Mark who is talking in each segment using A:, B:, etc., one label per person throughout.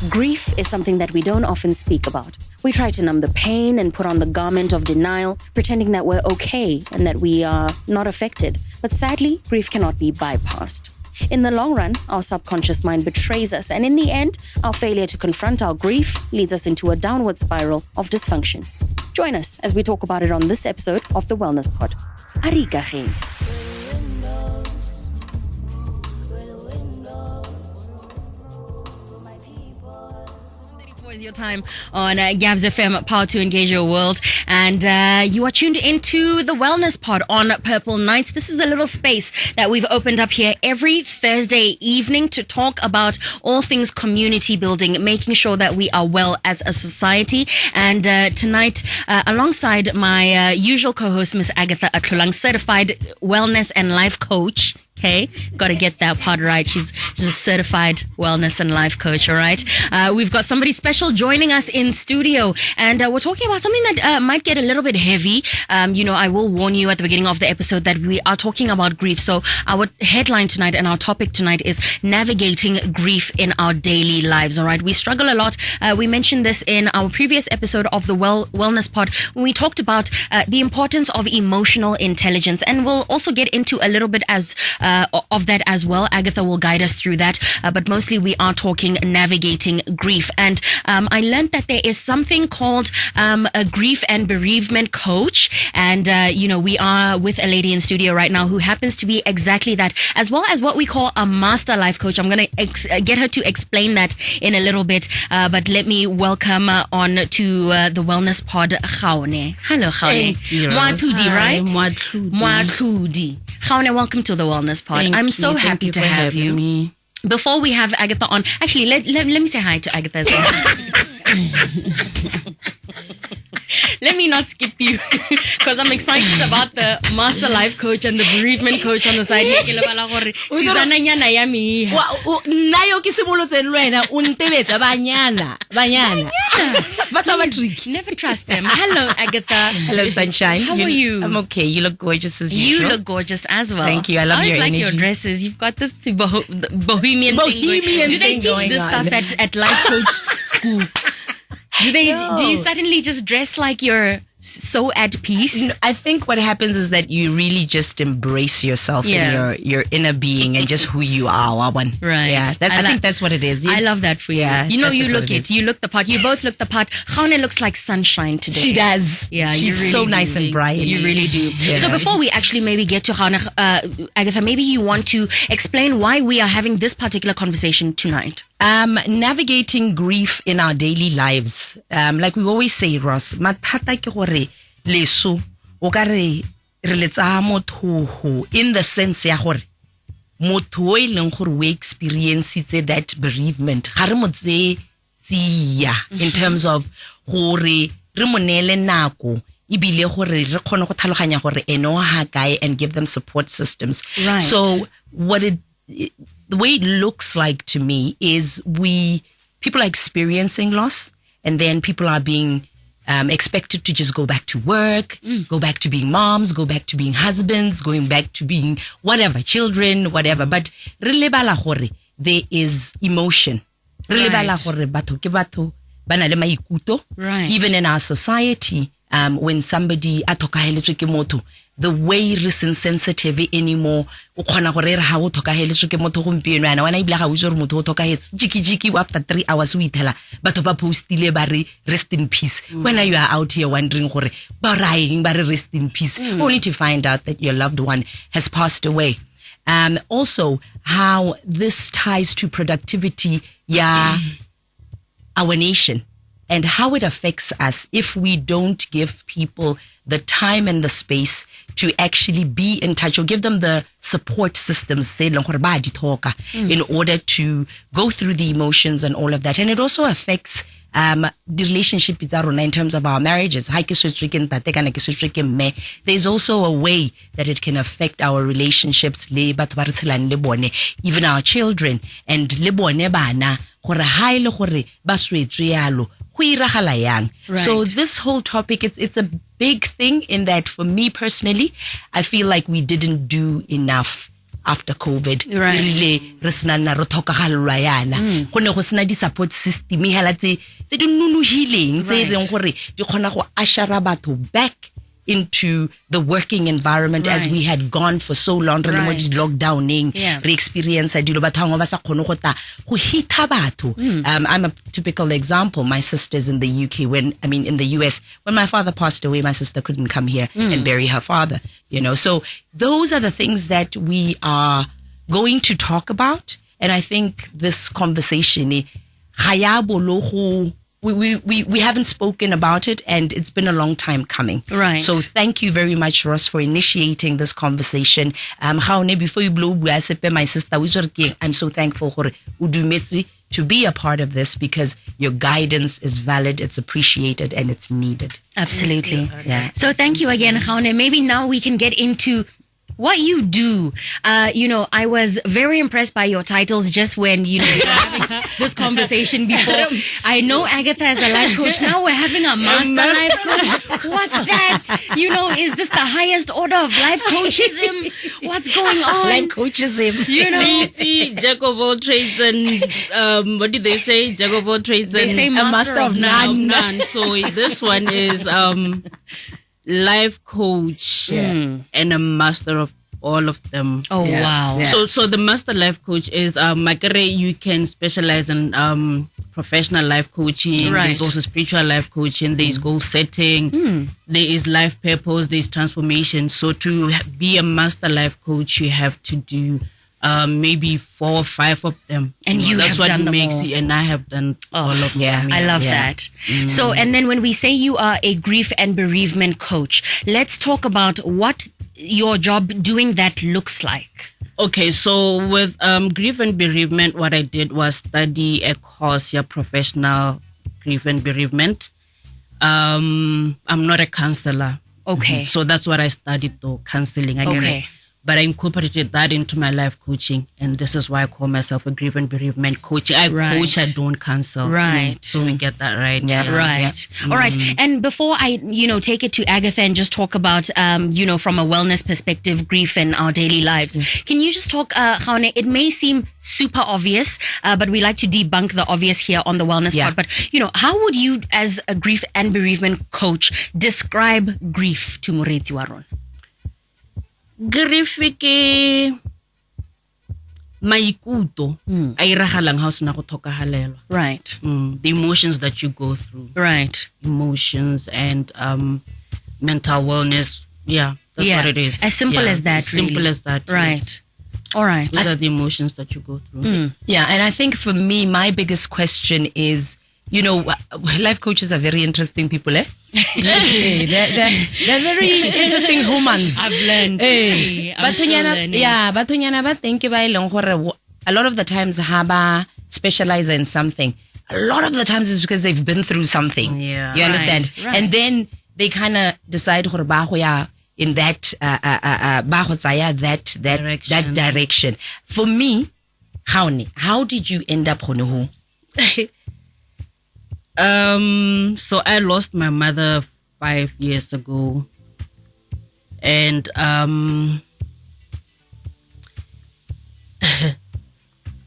A: Grief is something that we don't often speak about. We try to numb the pain and put on the garment of denial, pretending that we're okay and that we are not affected. But sadly, grief cannot be bypassed. In the long run, our subconscious mind betrays us, and in the end, our failure to confront our grief leads us into a downward spiral of dysfunction. Join us as we talk about it on this episode of The Wellness Pod. Ikage. Is your time on Gabs FM, Power to Engage Your World, and you are tuned into the Wellness Pod on Purple Nights. This is a little space that we've opened up here every Thursday evening to talk about all things community building, making sure that we are well as a society. And tonight, alongside my usual co-host, Miss Agatha Atlholang, certified wellness and life coach. Okay, got to get that part right. She's a certified wellness and life coach, all right? We've got somebody special joining us in studio, and we're talking about something that might get a little bit heavy. I will warn you at the beginning of the episode that we are talking about grief. So our headline tonight and our topic tonight is navigating grief in our daily lives, all right? We struggle a lot. We mentioned this in our previous episode of the Wellness Pod when we talked about the importance of emotional intelligence, and we'll also get into a little bit of that as well. Agatha will guide us through that, but mostly we are talking navigating grief. And I learned that there is something called a grief and bereavement coach, and we are with a lady in studio right now who happens to be exactly that, as well as what we call a master life coach. I'm going to get her to explain that in a little bit, but let me welcome on to the Wellness Pod, Gaone. Hello, Gaone. Moatlhodi, right? Moatlhodi. Gaone, welcome to the Wellness Pod. I'm so happy to have you.
B: Me.
A: Before we have Agatha on, actually, let me say hi to Agatha as well. Let me not skip you because I'm excited about the master life coach and the bereavement coach on the side. Never trust them. Hello, Agatha.
B: Hello, sunshine.
A: How are you?
B: I'm okay. You look gorgeous as usual.
A: You look gorgeous as well.
B: Thank you. I love your energy. I always like your
A: dresses. You've got this bohemian thing going. Do they teach this stuff at life coach school? Do you suddenly just dress like you're so at peace?
B: I think what happens is that you really just embrace yourself and your inner being and just who you are.
A: Right.
B: Yeah. I think that's what it is.
A: I love that for you.
B: Yeah,
A: you look it. You look the part. You both look the part. Gaone looks like sunshine today.
B: She does.
A: Yeah,
B: she's
A: really
B: so nice and bright.
A: You really do.
B: Yeah.
A: So before we actually maybe get to Gaone, Agatha, maybe you want to explain why we are having this particular conversation tonight.
B: Navigating grief in our daily lives. Like we always say, Ross, mathata ke gore leso o ka re letsa motho in the sense ya gore motho o ileng gore we experience that bereavement ga re motse tsia in terms of gore re monele nako ibile gore re khone go tlhaloganya gore eno ha kae and give them support systems.
A: Right.
B: So the way it looks like to me is people are experiencing loss, and then people are being expected to just go back to work, go back to being moms, go back to being husbands, going back to being whatever, children, whatever. But re lebala gore there is emotion. Re lebala gore batho ke batho ba na le maikuto.
A: Right.
B: Even in our society, when somebody a thokaheletswe ke motho, the way re sensitive anymore, o khona gore re ha o thokaheletswe ke motho gompieno yana wana ibla ga o itse gore motho o thokahetse jiki after 3 hours o ithela batho ba postile ba re rest in peace. When you are out here wondering gore ba raing ba re rest in peace, only to find out that your loved one has passed away. Also how this ties to productivity our nation, and how it affects us if we don't give people the time and the space to actually be in touch or give them the support systems in order to go through the emotions and all of that. And it also affects the relationship in terms of our marriages. There's also a way that it can affect our relationships, even our children, and so this whole topic, it's a big thing in that for me personally, I feel like we didn't do enough after COVID.
A: Right.
B: Re sena nna re tlhokagallwa yana. Go ne go sena di-support system hela tse di nonogileng tse
A: Right.
B: reng gore di kgona go ushera batho back into the working environment as
A: Right.
B: we had gone for so long. Re le mo
A: Right.
B: di-lockdowning,
A: Yeah.
B: re experience dilo batho bangwe ba sa kgone go ta go hita batho. I'm a typical example. My sister's in the UK in the US, when my father passed away, my sister couldn't come here and bury her father, So those are the things that we are going to talk about. And I think this conversation, we haven't spoken about it, and it's been a long time coming.
A: Right.
B: So thank you very much, Ross, for initiating this conversation. Gaone, before you blow my sister, I'm so thankful for Udumetsi to be a part of this, because your guidance is valid, it's appreciated, and it's needed.
A: Absolutely.
B: Yeah.
A: So thank you again, Gaone. Maybe now we can get into what you do. I was very impressed by your titles just when, we were having this conversation before. I know Agatha is a life coach. Now we're having a master life coach. What's that? Is this the highest order of life coachism? What's going on?
B: Life coachism.
C: Jack of all trades and what did they say? Jack of all trades
A: They
C: and
A: say master of none.
C: So this one is life coach and a master of all of them.
A: Oh, wow.
B: Yeah.
C: So the master life coach is Makere, you can specialize in professional life coaching.
A: Right.
C: There's also spiritual life coaching. There's goal setting. There is life purpose. There's transformation. So to be a master life coach, you have to do maybe 4 or 5 of them.
A: And you
C: that's
A: have
C: what
A: done them
C: makes
A: all.
C: you, and I have done all of them.
A: I love that. So, and then when we say you are a grief and bereavement coach, let's talk about what your job doing that looks like.
C: Okay, so with grief and bereavement, what I did was study a course, professional grief and bereavement. I'm not a counselor.
A: Okay.
C: So that's what I studied though, counseling. I get
A: Okay.
C: it. But I incorporated that into my life coaching, and this is why I call myself a grief and bereavement coach. I
A: Right.
C: coach, I don't counsel.
A: Right.
C: So we get that right.
B: Yeah.
A: Right. All right. And before I, take it to Agatha and just talk about, from a wellness perspective, grief in our daily lives, can you just talk, Gaone, it may seem super obvious, but we like to debunk the obvious here on the wellness
B: Yeah.
A: part. But, how would you, as a grief and bereavement coach, describe grief to Moretsi wa rona?
C: Grief ke maikuto a iragalang ha o sena go tlhokagalelwa.
A: Right.
C: The emotions that you go through,
A: Right.
C: emotions and mental wellness. Yeah, that's what it is.
A: As simple as that,
C: As simple
A: really.
C: as that.
A: Right.
C: Yes.
A: All right.
C: Those are the emotions that you go through.
B: Yeah, and I think for me, my biggest question is, life coaches are very interesting people, eh? they're very interesting humans.
A: I've learned.
B: Hey,
A: I'm still learning.
B: bathunyana ba teng ke ba e leng gore a lot of the times ha ba specialize in something. A lot of the times it's because they've been through something.
C: Yeah.
B: You understand?
A: Right.
B: And then they kind of decide gore ba go ya in that ba go tsaya that direction. For me, how did you end up gone ho?
C: So I lost my mother 5 years ago, and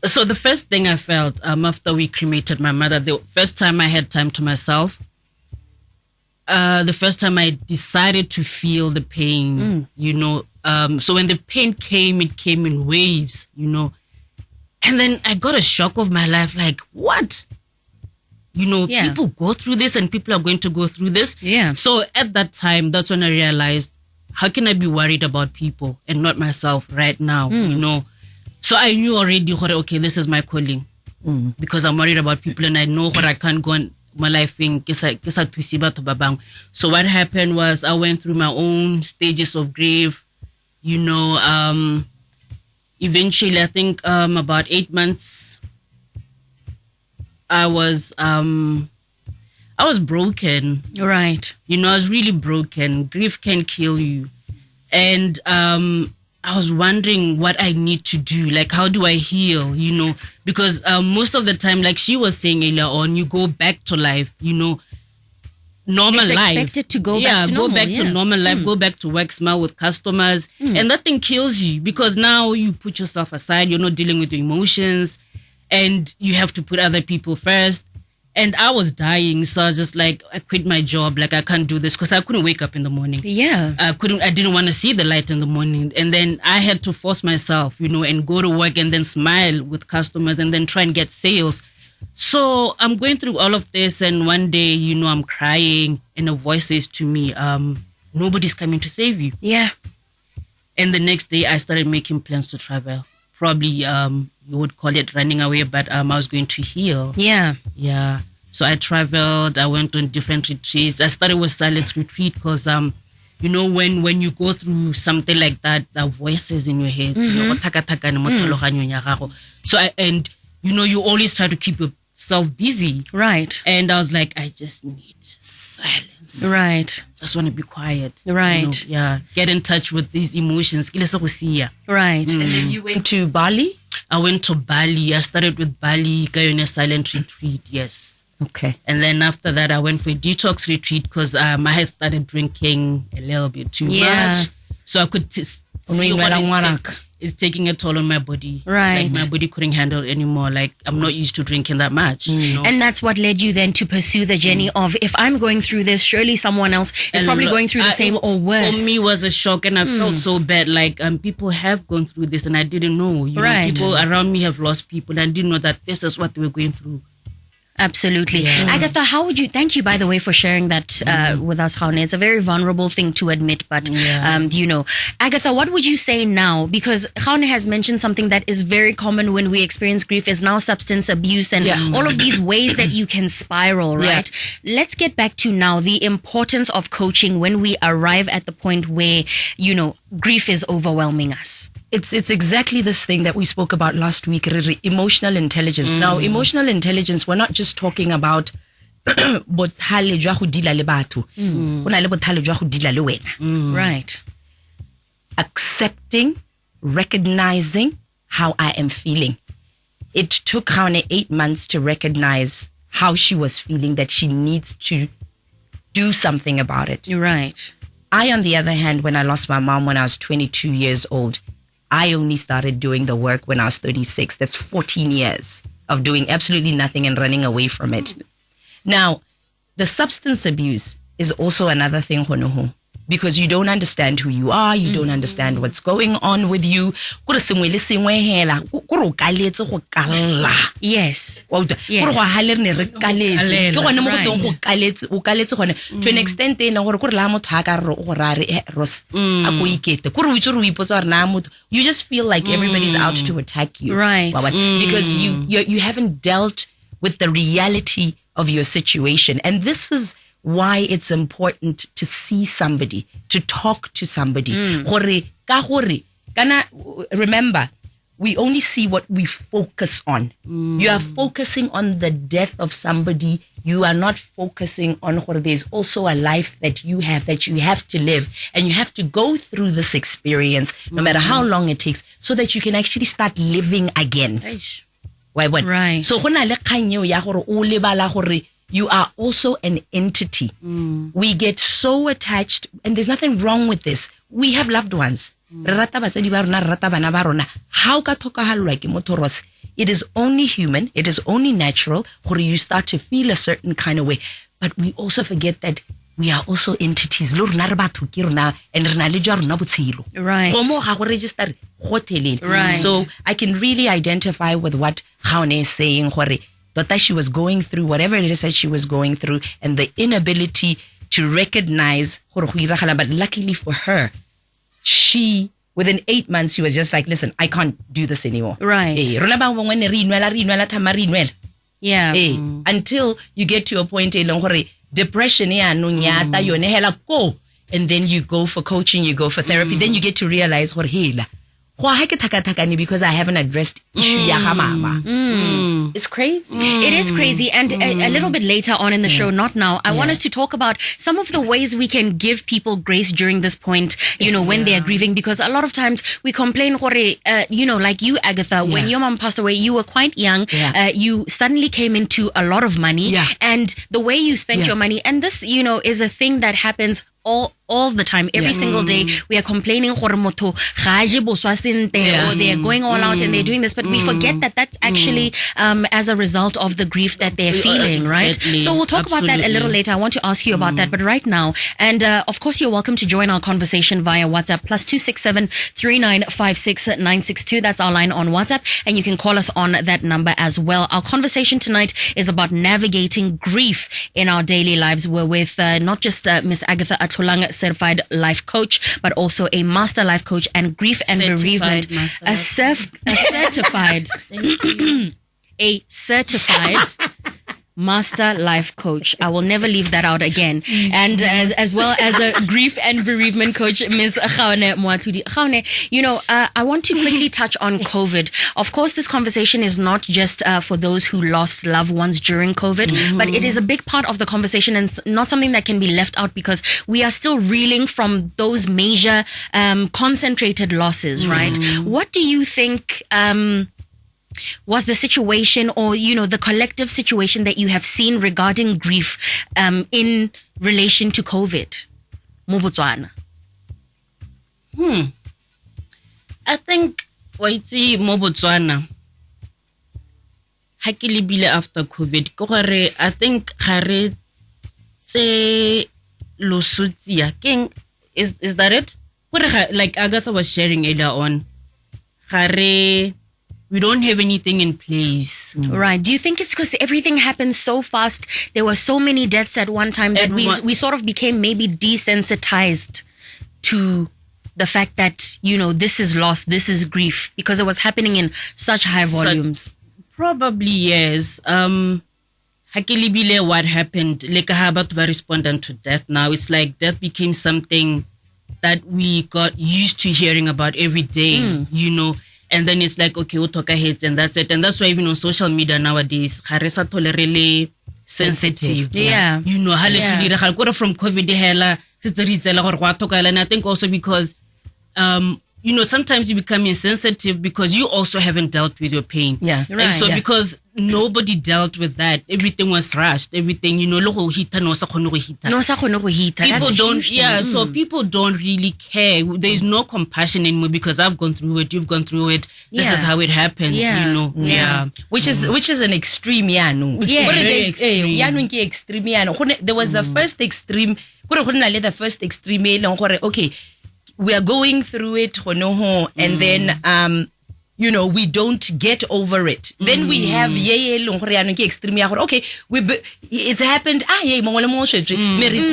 C: so the first thing I felt after we cremated my mother, the first time I had time to myself, the first time I decided to feel the pain, so when the pain came, it came in waves, and then I got a shock of my life, like, what? People go through this and people are going to go through this.
A: Yeah.
C: So at that time, that's when I realized, how can I be worried about people and not myself right now? So I knew already, okay, this is my calling, because I'm worried about people and I know what I can't go on my life in. So what happened was I went through my own stages of grief, eventually I think about 8 months I was broken.
A: Right.
C: I was really broken. Grief can kill you. And I was wondering what I need to do. Like, how do I heal, Because most of the time, like she was saying earlier on, you go back to life, normal
A: It's
C: life.
A: expected to go back to normal,
C: go back to
A: yeah.
C: normal life, go back to work, smile with customers. And that thing kills you because now you put yourself aside, you're not dealing with your emotions and you have to put other people first. And I was dying. So I was just like, I quit my job. Like, I can't do this because I couldn't wake up in the morning.
A: Yeah.
C: I didn't want to see the light in the morning. And then I had to force myself, and go to work and then smile with customers and then try and get sales. So I'm going through all of this. And one day, I'm crying and a voice says to me, nobody's coming to save you.
A: Yeah.
C: And the next day I started making plans to travel. Probably, you would call it running away, but I was going to heal.
A: Yeah.
C: Yeah. So I traveled. I went on different retreats. I started with silence retreat because, when you go through something like that, the voices in your head. So you always try to keep yourself busy.
A: Right.
C: And I was like, I just need silence.
A: Right.
C: Just want to be quiet.
A: Right.
C: Get in touch with these emotions.
A: Right.
B: And then you went to Bali?
C: I went to Bali. I started with Bali, Gaone silent retreat. Yes.
B: Okay.
C: And then after that, I went for a detox retreat because I had started drinking a little bit too much. So I could see what it's taking a toll on my body.
A: Right.
C: Like my body couldn't handle it anymore. Like I'm not used to drinking that much.
A: And that's what led you then to pursue the journey of, if I'm going through this, surely someone else is probably going through the same or worse.
C: For me, it was a shock, and I felt so bad. Like people have gone through this, and I didn't know.
A: Right.
C: People around me have lost people, and I didn't know that this is what they were going through.
A: Absolutely.
C: Yeah.
A: Agatha, thank you, by the way, for sharing that with us, Gaone. It's a very vulnerable thing to admit, but, Agatha, what would you say now? Because Gaone has mentioned something that is very common when we experience grief is now substance abuse and all of these ways that you can spiral, right? Yeah. Let's get back to now the importance of coaching when we arrive at the point where, grief is overwhelming us.
B: It's exactly this thing that we spoke about last week, emotional intelligence. Now, emotional intelligence, we're not just talking about bothale jwa go dila le batho. Go na le bothale jwa go dila le wena.
A: Right.
B: Accepting, recognizing how I am feeling. It took Gaone 8 months to recognize how she was feeling, that she needs to do something about it.
A: You're right.
B: I, on the other hand, when I lost my mom when I was 22 years old, I only started doing the work when I was 36. That's 14 years of doing absolutely nothing and running away from it. Now, the substance abuse is also another thing, Honoho, because you don't understand who you are. You don't understand what's going on with you. Yes.
A: Yes.
B: To an extent, you just feel like everybody's out to attack you.
A: Right.
B: Because you haven't dealt with the reality of your situation. And this is why it's important to see somebody, to talk to somebody. Remember, we only see what we focus on. You are focusing on the death of somebody. You are not focusing on what there's also a life that you have to live. And you have to go through this experience, no matter how long it takes, so that you can actually start living again.
A: Right.
B: So you are also an entity. We get so attached, and there's nothing wrong with this. We have loved ones. How ka thokagallwa ke motho rose? It is only human, it is only natural where you start to feel a certain kind of way. But we also forget that we are also entities. And
A: Right. Right.
B: So I can really identify with what Gaone is saying. That she was going through whatever it is that she was going through, and the inability to recognize. But luckily for her, within 8 months, she was just like, listen, I can't do this anymore.
A: Right. Yeah.
B: Until you get to a point depression, and then you go for coaching, you go for therapy, then you get to realize because I haven't addressed issue ya ga mama. It's crazy.
A: It is crazy. And a little bit later on in the show, not now, I want us to talk about some of the ways we can give people grace during this point, when they are grieving, because a lot of times we complain, like you, Agatha, when your mom passed away, you were quite young. You suddenly came into a lot of money, and the way you spent your money, and this, is a thing that happens all the time. Every single day we are complaining or they're going all out and they're doing this, but we forget that that's actually as a result of the grief that they're feeling, right? So we'll talk about that a little later. I want to ask you about that, but right now, and of course you're welcome to join our conversation via WhatsApp +267 3956 962. That's our line on WhatsApp, and you can call us on that number as well. Our conversation tonight is about navigating grief in our daily lives. We're with not just Miss Agatha Atlholang, certified life coach, but also a master life coach and grief and bereavement, a certified master life coach. I will never leave that out again. And as well as a grief and bereavement coach, Ms. Gaone Moatlhodi. Gaone, I want to quickly touch on COVID. Of course, this conversation is not just for those who lost loved ones during COVID, but it is a big part of the conversation and not something that can be left out because we are still reeling from those major concentrated losses, right? What do you think was the situation or, the collective situation that you have seen regarding grief in relation to COVID? Motswana.
C: I think, waitsi Motswana, ha ke lebile after COVID, I think gare tse losutia king is that it? Like Agatha was sharing earlier on, we don't have anything in place.
A: Right. Do you think it's because everything happened so fast? There were so many deaths at one time that we sort of became maybe desensitized to the fact that, this is loss, this is grief, because it was happening in such high volumes.
C: Probably, yes. Hakilibile, what happened? Like batho respondent to death now. It's like death became something that we got used to hearing about every day, And then it's like, okay, we'll talk ahead and that's it. And that's why even on social media nowadays, haresa tolerele sensitive.
A: Yeah.
C: From COVID, and I think also because, sometimes you become insensitive because you also haven't dealt with your pain.
B: Yeah.
A: Right.
C: And so because nobody dealt with that, everything was rushed. Everything, people don't, so people don't really care. There's no compassion anymore because I've gone through it, you've gone through it. This is how it happens,
B: Which is an extreme,
C: very extreme.
B: There was the first extreme, okay, we are going through it, and then, we don't get over it. Then we have okay, it's happened.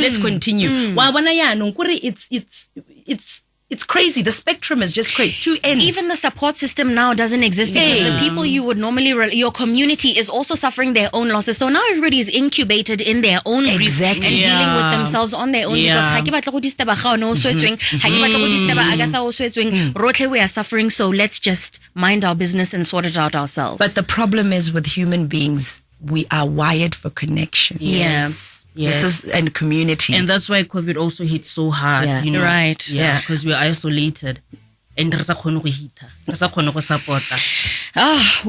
B: Let's continue. It's crazy. The spectrum is just crazy. Two ends.
A: Even the support system now doesn't exist because the people you would normally, your community is also suffering their own losses. So now everybody is incubated in their own grief and dealing with themselves on their own because we are suffering. So let's just mind our business and sort it out ourselves.
B: But the problem is with human beings, we are wired for connection.
C: Yes.
B: And community.
C: And that's why COVID also hit so hard,
A: Right.
C: Yeah, because we're isolated. And we're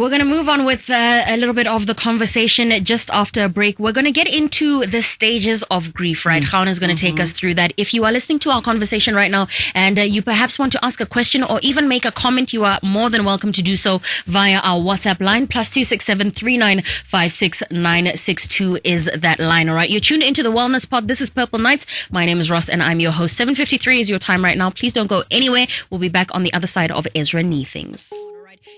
C: going
A: to move on with a little bit of the conversation just after a break. We're going to get into the stages of grief, right? Gaone is going to take us through that. If you are listening to our conversation right now and you perhaps want to ask a question or even make a comment, you are more than welcome to do so via our WhatsApp line. +267 3956 962 is that line, all right? You're tuned into the Wellness Pod. This is Purple Nights. My name is Ross and I'm your host. 7:53 is your time right now. Please don't go anywhere. We'll be back on the other side of Ezra Knee Things.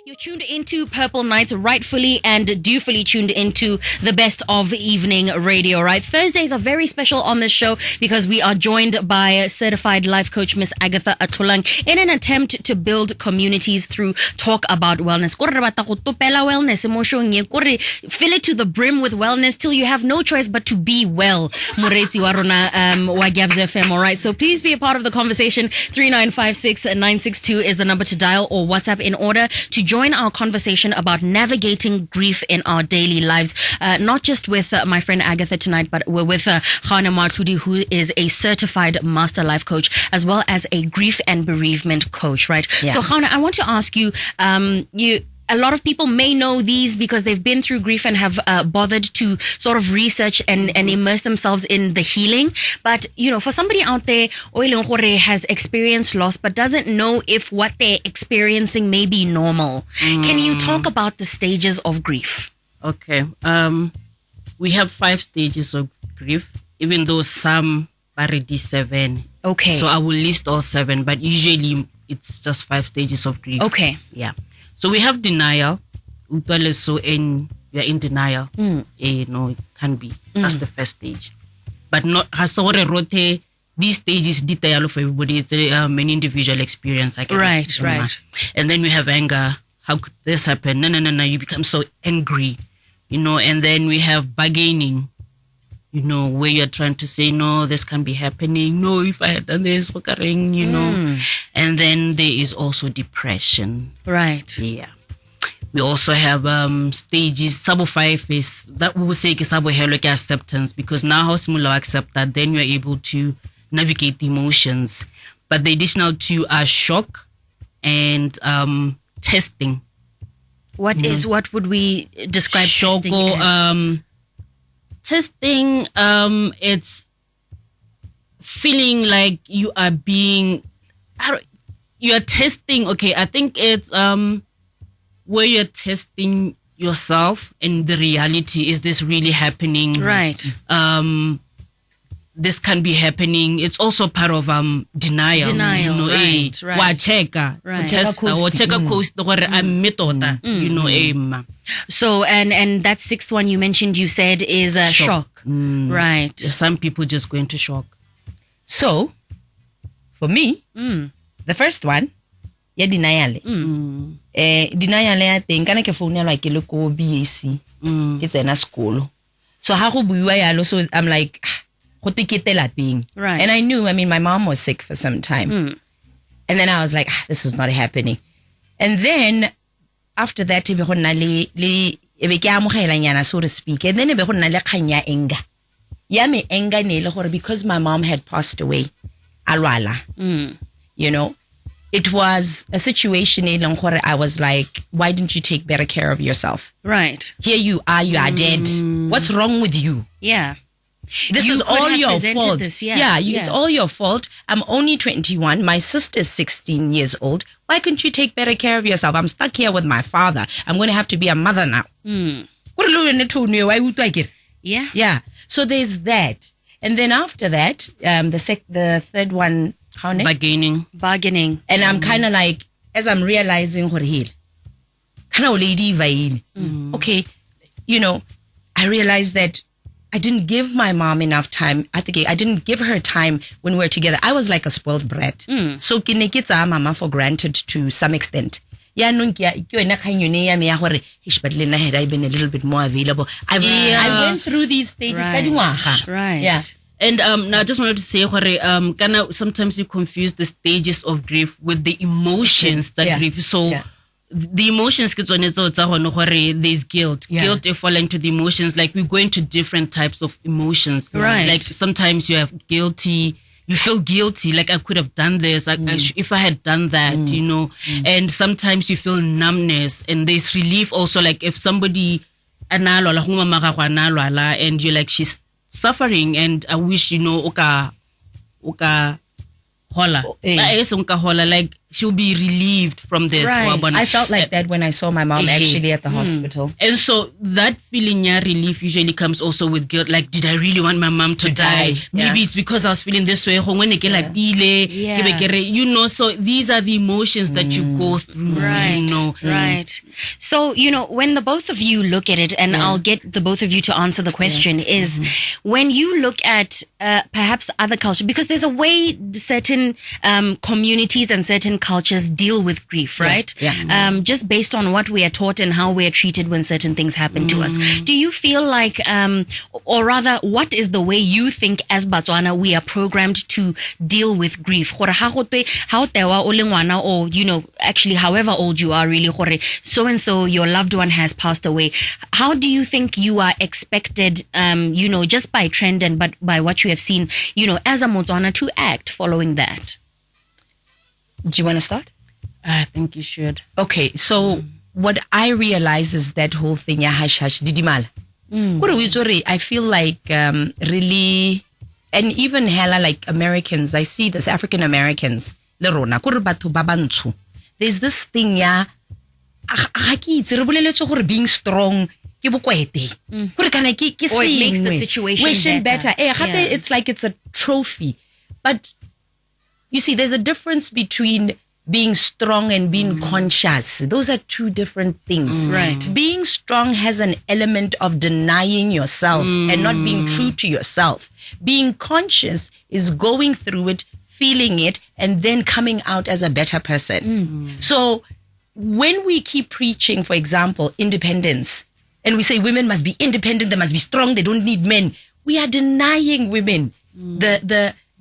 A: You're tuned into Purple Nights, rightfully and dutifully tuned into the best of evening radio, right? Thursdays are very special on this show because we are joined by certified life coach Miss Agatha Atlholang in an attempt to build communities through talk about wellness. Fill it to the brim with wellness till you have no choice but to be well. Moretsi wa rona wa Gabs FM, all right? So please be a part of the conversation. 3956 962 is the number to dial or WhatsApp in order to join our conversation about navigating grief in our daily lives. Not just with my friend Agatha tonight, but we're with Gaone Moatlhodi, who is a certified master life coach, as well as a grief and bereavement coach, right?
B: Yeah.
A: So Gaone, I want to ask you, a lot of people may know these because they've been through grief and have bothered to sort of research and immerse themselves in the healing. But, for somebody out there who has experienced loss but doesn't know if what they're experiencing may be normal, can you talk about the stages of grief?
C: Okay. We have 5 stages of grief, even though some are already 7.
A: Okay.
C: So I will list all 7, but usually it's just 5 stages of grief.
A: Okay.
C: Yeah. So we have denial. So you're in denial. No, it can't be. That's the first stage. But not these stages detail for everybody. It's an individual experience.
A: Right.
C: And then we have anger. How could this happen? No. You become so angry, And then we have bargaining, where you're trying to say, no, this can't be happening. No, if I had done this, And then there is also depression.
A: Right.
C: Yeah. We also have stages. Sabo 5 is that we will say sabo heroic acceptance, because now how small accept that, then you're able to navigate the emotions. But the additional 2 are shock and testing.
A: What would we describe
C: shock
A: testing as?
C: Testing, it's feeling like you are testing. Okay, I think it's where you're testing yourself and the reality. Is this really happening?
A: Right.
C: This can be happening. It's also part of denial.
A: Right.
C: Wa checka. Checka coast I'm metota.
A: So and that 6th one you mentioned, you said is a shock. Right.
C: Some people just go into shock.
B: So, for me, the first one, denial. Denial, I think, I can phone like a local BAC. It's in a school. So, how so I'm like,
A: right.
B: And I knew, my mom was sick for some time. And then I was like, this is not happening. And then, after that, so to speak, and then anger. Me anger because my mom had passed away. Alwala. It was a situation where I was like, why didn't you take better care of yourself?
A: Right.
B: Here you are dead. What's wrong with you?
A: Yeah.
B: This is all your fault.
A: It's
B: all your fault. I'm only 21. My sister's 16 years old. Why couldn't you take better care of yourself? I'm stuck here with my father. I'm going to have to be a mother now.
A: Yeah.
B: Yeah. So there's that. And then after that, the third one,
A: bargaining.
B: And I'm kind of like, as I'm realizing okay, I realized that I didn't give my mom enough time. I didn't give her time when we were together. I was like a spoiled brat. So kinekitsa mama for granted to some extent. Had I been a little bit more available. I went through these stages.
A: Right.
B: Yeah.
C: And now I just wanted to say, sometimes you confuse the stages of grief with the emotions that grief. So the emotions, there's guilt. Guilt, you fall into the emotions. Like we go into different types of emotions.
A: Right.
C: Like sometimes you have guilty. You feel guilty, like I could have done this, if I had done that, And sometimes you feel numbness, and there's relief also. Like if somebody and you're like, she's suffering, and I wish oka hola, like she'll be relieved from this.
A: Right.
B: I felt like that when I saw my mom actually at the hospital.
C: And so that feeling, relief usually comes also with guilt. Like, did I really want my mom to die? Maybe it's because I was feeling this way. So these are the emotions that you go through.
A: Right. Right. So, when the both of you look at it, and I'll get the both of you to answer the question, is when you look at perhaps other culture, because there's a way certain communities and certain cultures deal with grief, right? Just based on what we are taught and how we are treated when certain things happen to us. Do you feel like, or rather, what is the way you think as Botswana we are programmed to deal with grief? Or, you know, actually, however old you are, really, so and so, your loved one has passed away. How do you think you are expected, you know, just by trend and but by what you have seen, you know, as a Motswana to act following that?
B: Do you want to start?
C: I think you should.
B: Okay, so what I realize is that whole thing, hush hush, didimala. I feel like really, and even hella like Americans, I see this African Americans. There's this thing, being strong. Or it
A: makes the situation better.
B: It's like it's a trophy. But you see, there's a difference between being strong and being conscious. Those are two different things.
A: Right.
B: Being strong has an element of denying yourself and not being true to yourself. Being conscious is going through it, feeling it, and then coming out as a better person. So when we keep preaching, for example, independence, and we say women must be independent, they must be strong, they don't need men, we are denying women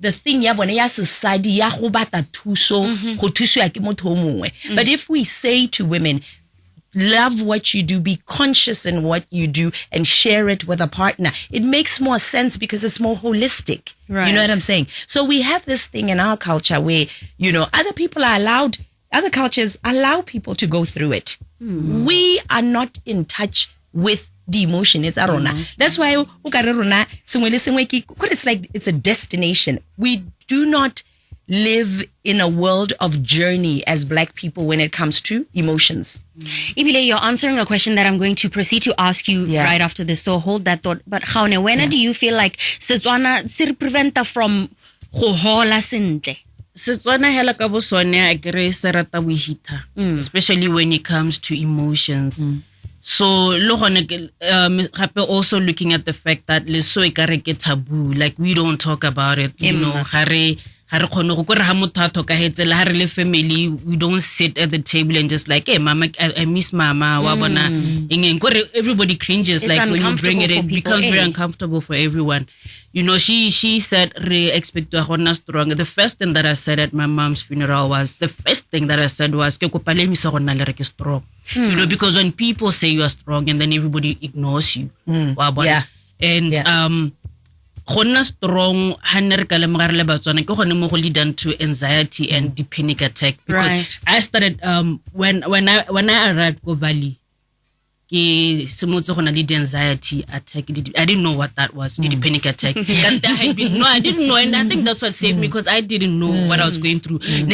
B: the thing ya bone ya society ya go batla thuso go thusiwa ke motho o mongwe. But if we say to women, love what you do, be conscious in what you do, and share it with a partner, it makes more sense because it's more holistic.
A: Right.
B: You know what I'm saying? So we have this thing in our culture where, you know, other cultures allow people to go through it. We are not in touch with the emotion. It's arona. That's why it's like it's a destination. We do not live in a world of journey as Black people when it comes to emotions.
A: Ibile, you're answering a question that I'm going to proceed to ask you right after this. So hold that thought. But Gaone, when do you feel like Setswana se preventa from go hola sentle?
C: Setswana hela ka bosone a kere se rata bohita, especially when it comes to emotions. So also looking at the fact that leso e kare ke taboo, like we don't talk about it, you know, family, we don't sit at the table and just like, hey mama, I miss mama, everybody cringes.
A: It's
C: like when you bring it becomes very
A: eh?
C: uncomfortable for everyone. You know, she said expect to hold strong. The first thing that I said at my mom's funeral was strong. You know, because when people say you are strong and then everybody ignores you. And strong lead to anxiety and the panic attack. Because I started when I arrived Go Valley, the anxiety attack. I didn't know what that was. The panic attack. I didn't know, and I think that's what saved me because I didn't know what I was going through. I'm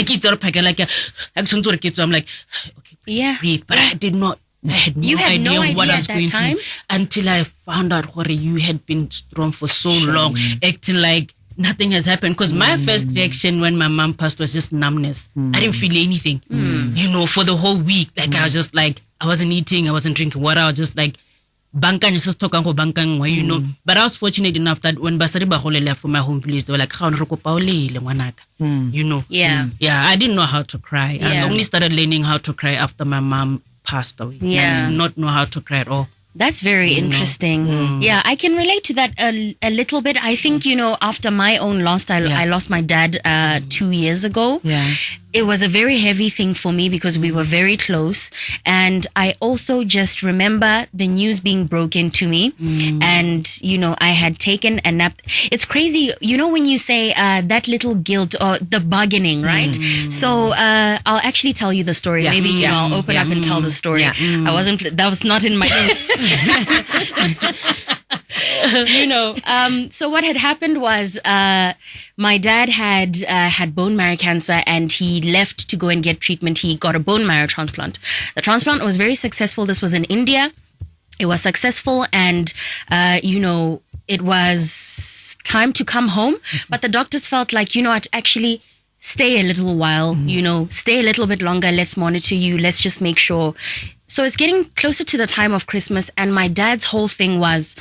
C: like, okay, breathe. But I did not. I had no idea what I was going through until I found out what you had been strong for so long, acting like nothing has happened. Because my first reaction when my mom passed was just numbness. I didn't feel anything, you know, for the whole week. Like I was just like, I wasn't eating, I wasn't drinking water. I was just like, you know. But I was fortunate enough that when Basari Bahole left for my home place, they were like, you know. Yeah, I didn't know how to cry. I only started learning how to cry after my mom passed away. I did not know how to cry at all.
A: That's very interesting. Yeah, I can relate to that a little bit. I think, you know, after my own loss, I lost my dad 2 years ago. It was a very heavy thing for me because we were very close. And I also just remember the news being broken to me. And, you know, I had taken a nap. It's crazy, you know, when you say that little guilt or the bargaining, right? So I'll actually tell you the story. Maybe, you know, I'll open up and tell the story. That was not in my notes. You know, so what had happened was my dad had bone marrow cancer and he left to go and get treatment. He got a bone marrow transplant. The transplant was very successful. This was in India. It was successful and, you know, it was time to come home. But the doctors felt like, you know what, actually stay a little while, you know, stay a little bit longer. Let's monitor you. Let's just make sure. So it's getting closer to the time of Christmas and my dad's whole thing was,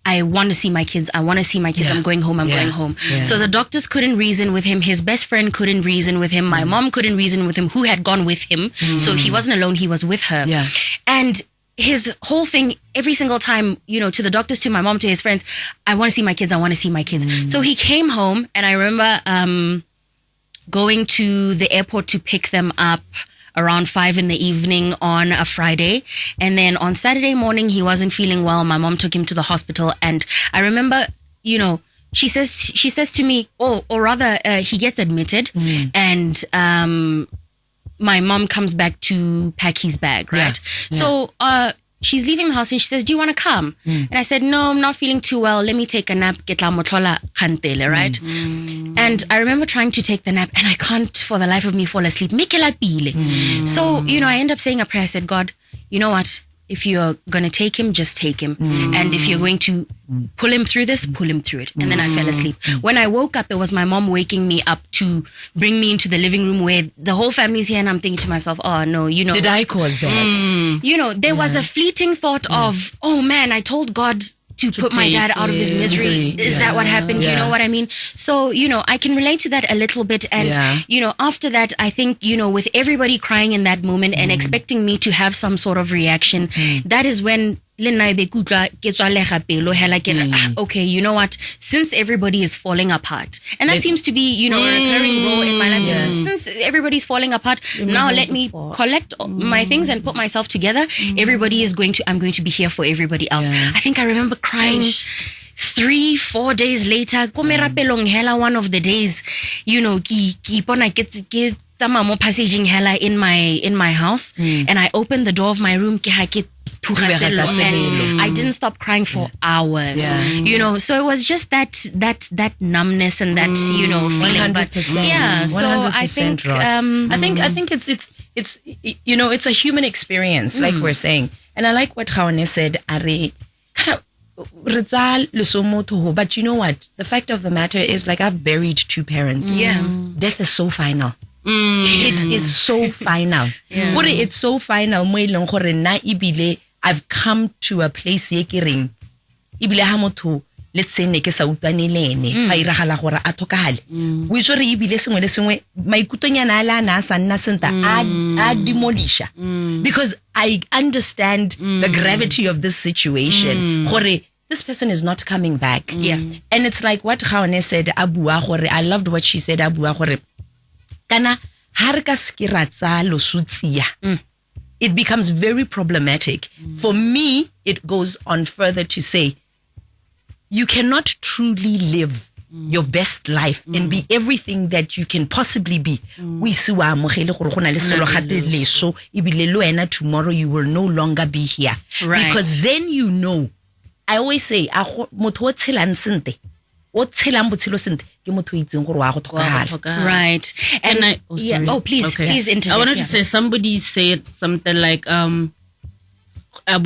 A: I want to see my kids. I want to see my kids. I'm going home. I'm going home.
B: Yeah.
A: So the doctors couldn't reason with him. His best friend couldn't reason with him. My mom couldn't reason with him, who had gone with him. So he wasn't alone. He was with her.
B: Yeah.
A: And his whole thing, every single time, to the doctors, to my mom, to his friends, I want to see my kids. I want to see my kids. So he came home, and I remember going to the airport to pick them up around 5 p.m. on a Friday. And then on Saturday morning, he wasn't feeling well. My mom took him to the hospital. And I remember, she says to me, or rather, he gets admitted, and my mom comes back to pack his bag, right?
B: Yeah.
A: So she's leaving the house and she says, do you want to come? And I said, no, I'm not feeling too well. Let me take a nap. Right? And I remember trying to take the nap and I can't for the life of me fall asleep. So, I end up saying a prayer. I said, God, you know what? If you're going to take him, just take him. And if you're going to pull him through this, pull him through it. And then I fell asleep. When I woke up, it was my mom waking me up to bring me into the living room where the whole family's here. And I'm thinking to myself, oh no,
B: Did I cause that?
A: There was a fleeting thought of, oh man, I told God to put my dad out of his misery. Is that what happened? You know what I mean? So, I can relate to that a little bit. And, after that, I think, with everybody crying in that moment and expecting me to have some sort of reaction, that is when okay, you know what? Since everybody is falling apart, and that seems to be, a recurring role in my life. Since everybody's falling apart, now let me collect my things and put myself together. Everybody is I'm going to be here for everybody else. I think I remember crying 3-4 days later. One of the days, passaging hella in my house, and I opened the door of my room. And I didn't stop crying for hours. So it was just that numbness and that feeling.
B: 100%.
A: So I think
B: I think it's it's a human experience, like we're saying, and I like what Gaone said. But you know what? The fact of the matter is, like, I've buried 2 parents. Death is so final. It is so final. It's so final. I've come to a place let's say ne ke sa utlwane le ene ba iragala gore a thokagale we tshwere ebile sengwe le sengwe maikutonyana ala na sa nna senta a demolisha because I understand the gravity of this situation gore this person is not coming back. And it's like what Gaone said, abua gore, I loved what she said, abua gore kana harka skiratsa losutsia. It becomes very problematic. For me, it goes on further to say, you cannot truly live your best life and be everything that you can possibly be. Tomorrow you will no longer be here.
A: Right.
B: Because then I always say,
A: right. And please interject.
C: I wanted to say, somebody said something like, why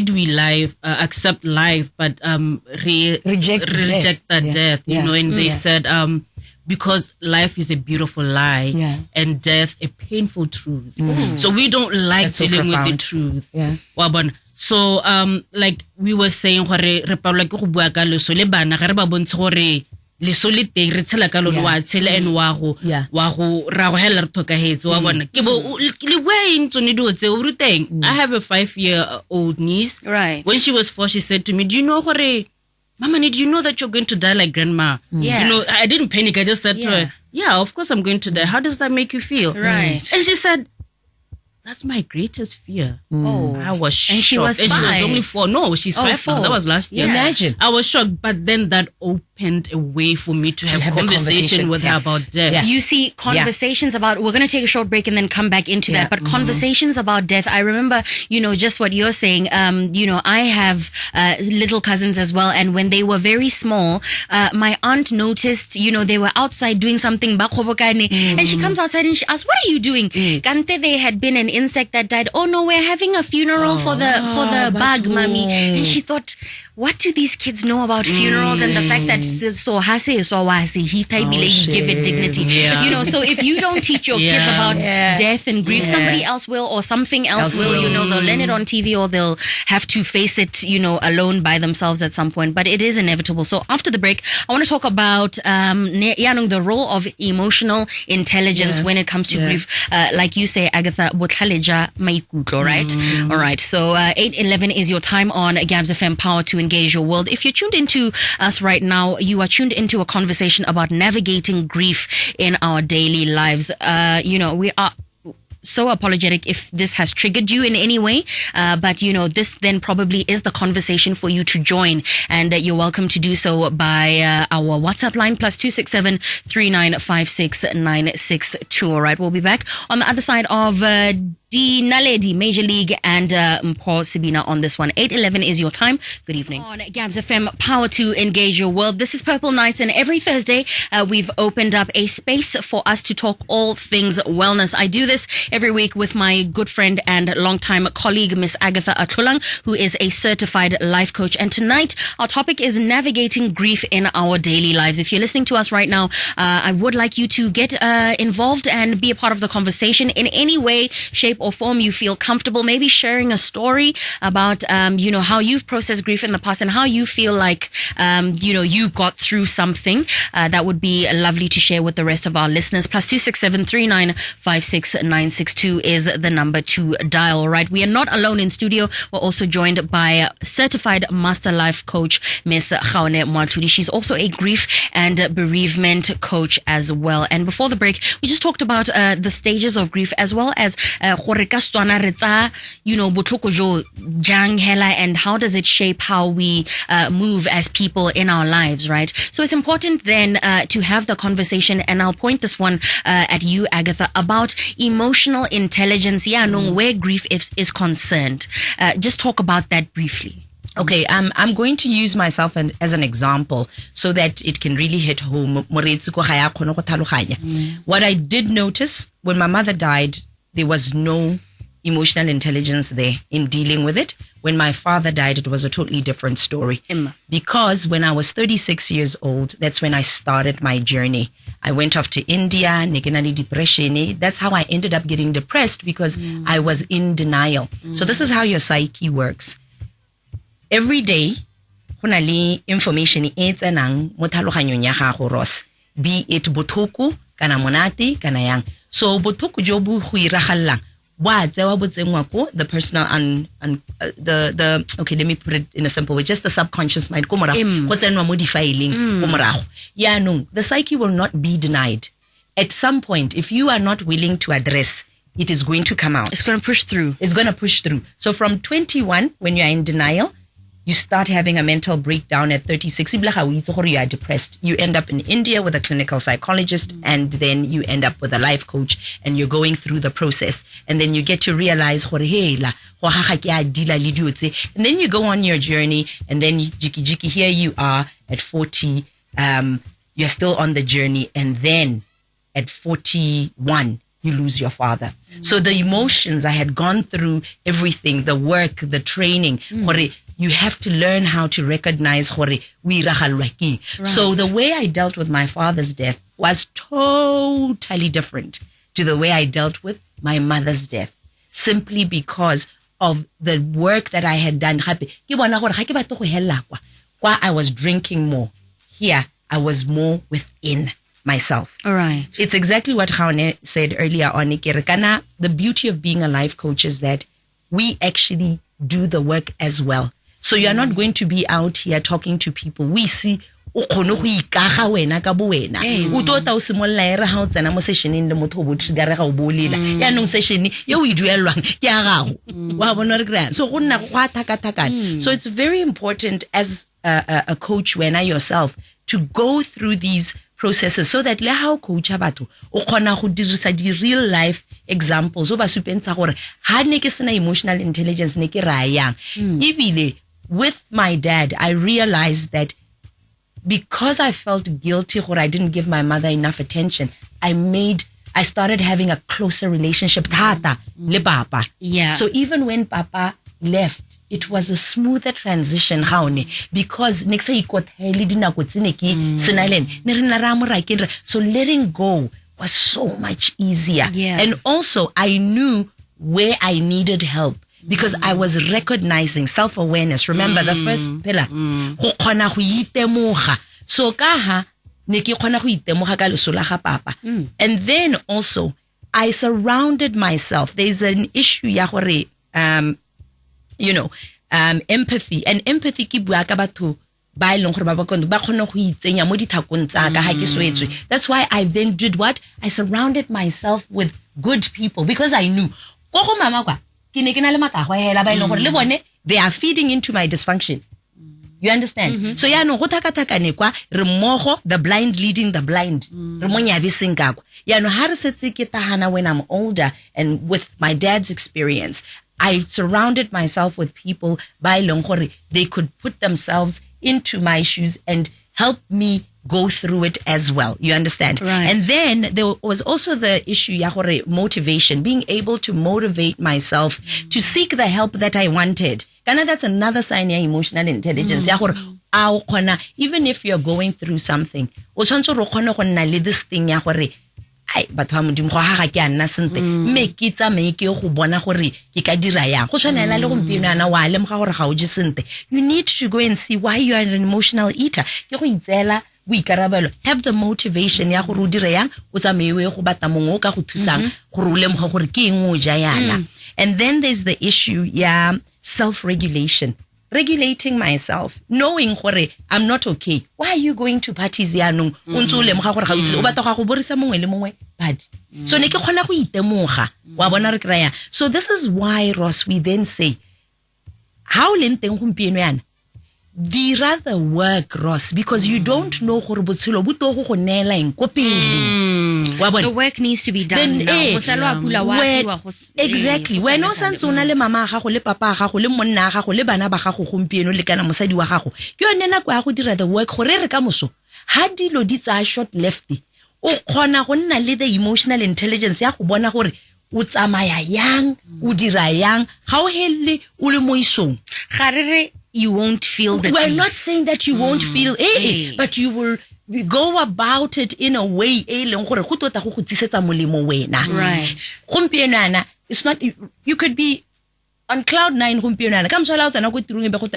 C: do we accept life but reject the death? And they said because life is a beautiful lie and death a painful truth. So we don't like dealing with the truth. So like we were saying, leso le teng re tshela ka lone wa tshela and wa go ra go hela re thokahetse wa bona ke bo le weng tsone dio tse o ruteng. I have a 5-year-old niece.
A: Right.
C: When she was 4, she said to me, do you know gore Mama, do you know that you're going to die like grandma? I didn't panic. I just said to her, yeah, of course I'm going to die. How does that make you feel?
A: Right.
C: And she said, that's my greatest fear.
A: Oh,
C: I was shocked.
A: And she was 5.
C: She was only 4. No, she's 5 now. That was last year.
B: Imagine.
C: I was shocked, but then that opened a way for me to have conversation with her about death.
A: You see, conversations about, we're going to take a short break and then come back into that, but conversations about death. I remember, just what you're saying, I have little cousins as well, and when they were very small, my aunt noticed, they were outside doing something, and she comes outside and she asks, what are you doing? Kante, they had been an insect that died. Oh no, we're having a funeral for the bug, mommy. And she thought, what do these kids know about funerals and the fact that so hase so wasi he you give it dignity. You know, so if you don't teach your kids about death and grief, somebody else will, or something else will. You know, they'll learn it on TV, or they'll have to face it, you know, alone by themselves at some point. But it is inevitable. So after the break, I want to talk about the role of emotional intelligence when it comes to grief. Like you say, Agatha, right? All right. So 8:11 is your time on Gabs FM, Power to Engage Your World. If you're tuned into us right now, you are tuned into a conversation about navigating grief in our daily lives. You know, we are so apologetic if this has triggered you in any way, but you know, this then probably is the conversation for you to join, and you're welcome to do so by our WhatsApp line +267 3956 962. All right, we'll be back on the other side of Naledi, Major League, and Mpho Sibina on this one. 8:11 is your time. Good evening. On Gabs FM, Power to Engage Your World. This is Purple Nights, and every Thursday we've opened up a space for us to talk all things wellness. I do this every week with my good friend and longtime colleague, Miss Agatha Atlholang, who is a certified life coach. And tonight, our topic is navigating grief in our daily lives. If you're listening to us right now, I would like you to get involved and be a part of the conversation in any way, shape, or form you feel comfortable. Maybe sharing a story about, you know, how you've processed grief in the past and how you feel like, you know, you got through something. That would be lovely to share with the rest of our listeners. +267 3956 962 is the number to dial. All right. We are not alone in studio. We're also joined by certified master life coach, Miss Gaone Moatlhodi. She's also a grief and bereavement coach as well. And before the break, we just talked about the stages of grief, as well as you know, botlhoko jo jang hela, and how does it shape how we move as people in our lives, right? So it's important then to have the conversation, and I'll point this one at you, Agatha, about emotional intelligence, where grief is concerned. Just talk about that briefly.
B: Okay, I'm going to use myself as an example so that it can really hit home. What I did notice when my mother died, there was no emotional intelligence there in dealing with it. When my father died, it was a totally different story. Because when I was 36 years old, that's when I started my journey. I went off to India, depression. That's how I ended up getting depressed, because I was in denial. So this is how your psyche works. Every day, information it's anang mo tlhaloganyong ya gago, Ross, be it bothoko kana monate kana yang. So bothoko jo bo go iragalang wa tsewa botsengwa ko the personal the okay, let me put it in a simple way, just the subconscious mind ko morago go tsenwa mo di-filing ko morago. The psyche will not be denied. At some point, if you are not willing to address, it is going to come out.
A: It's going to push through.
B: It's going to push through. So from 21, when you are in denial, you start having a mental breakdown at 36. You are depressed. You end up in India with a clinical psychologist, and then you end up with a life coach, and you're going through the process. And then you get to realize, and then you go on your journey, and then here you are at 40. You're still on the journey, and then at 41, you lose your father. So the emotions, I had gone through everything, the work, the training. You have to learn how to recognize So the way I dealt with my father's death was totally different to the way I dealt with my mother's death, simply because of the work that I had done. I was drinking more. Here, I was more within myself.
A: All right.
B: It's exactly what Gaone said earlier on. The beauty of being a life coach is that we actually do the work as well. So you're not going to be out here talking to people. We see o khone go ikaga wena ka bo wena o tota o simolla ere ha o tsena mo sessioneng le motho o bo trigger ga o bolela ya nong session ye o e duelwang ke a gago wa bona re grand so go nna go thaka. So it's very important as a coach when yourself to go through these processes so that le how coach batho o khona go dirisa di real life examples o ba supentsha gore ha ne ke sena emotional intelligence ne ke ra yang ibile. With my dad, I realized that because I felt guilty or I didn't give my mother enough attention, I started having a closer relationship le papa.
A: Yeah.
B: So even when papa left, it was a smoother transition Gaone, because next so letting go was so much easier.
A: Yeah.
B: And also I knew where I needed help, because I was recognizing self-awareness. Remember the first pillar. So kaha neki khona go itemoga ka lesola ga papa. And then also I surrounded myself. There's an issue ya gore empathy, and empathy ke bua ka batho ba ileng gore ba ba khona go itsenya mo dithakong tsa ka ha ke swetswe. That's why I then did what? I surrounded myself with good people, because I knew go go mama kwa ke ne ke na le matagwa hela ba ileng gore le bone they are feeding into my dysfunction. You understand? So no go thakathakane kwa re mmogo, the blind leading the blind. Re mo nyabiseng ka kwa. No ha re setse ke tahana when I'm older, and with my dad's experience, I surrounded myself with people by longore they could put themselves into my shoes and help me go through it as well. You understand?
A: Right.
B: And then there was also the issue ya gore motivation, being able to motivate myself to seek the help that I wanted. Kana that's another sign of emotional intelligence. Ya gore even if you're going through something, o tshwantse ro khona go nna le this thing ya gore ai batho ba modimo go haga ke a nna sente mme ke tsamaye ke go bona gore ke ka dira yang go tshwanela le gompieno ana wa lemoga gore ga o je sente. You need to go and see why you are an emotional eater. Ke go itsela boikarabelo, have the motivation ya gore o dire yang o tsamaye go bata mongwe o ka go thusang gore o lemoga gore ke eng o ja yana. And then there's the issue self-regulation. Regulating myself, knowing gore I'm not okay. Why are you going to parties yanong? Untse o lemoga gore ga o itse o batla go borisa mongwe le mongwe bad. So ne ke khona go itemoga wa bona re kraya. So this is why, Ross, we then say how le nteng gompieno yana dira the work, Ross, because you don't know gore botshelo bo to go neela eng ko pele.
A: The work needs to be done now.
B: Exactly. When o santse ona le mama ga go le papa ga go le monna ga go le bana ba ga go gompieno le kana mosadi wa ga go ke yone nako ya go dira the work gore re ka moso ha dilo di tsa short left o khona go nna le the emotional intelligence ya go bona gore o tsamaya yang o dira yang ga o hele o le mo isong
A: ga re you won't feel the
B: We're not saying that you won't feel but you will go about it in a way leng gore go tota go go tsisetsa molemo wena.
A: Right.
B: Gompieno ana, it's not, you could be on cloud 9 gompieno ana ka msala o tsana go tirong be go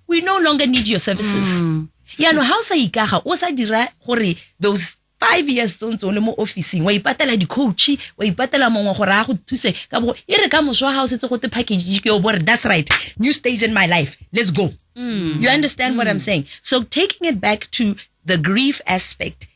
B: we no longer need your services. No how sa ikaga o sa dira gore those 5 years tsontso le mo officing wa ipatela di coach wa ipatela mongwe gore a go thuse ka bo e re ka moswa ha o setse go te package ke o bore that's right, new stage in my life, let's go. You understand what I'm saying? So taking it back to the grief aspect,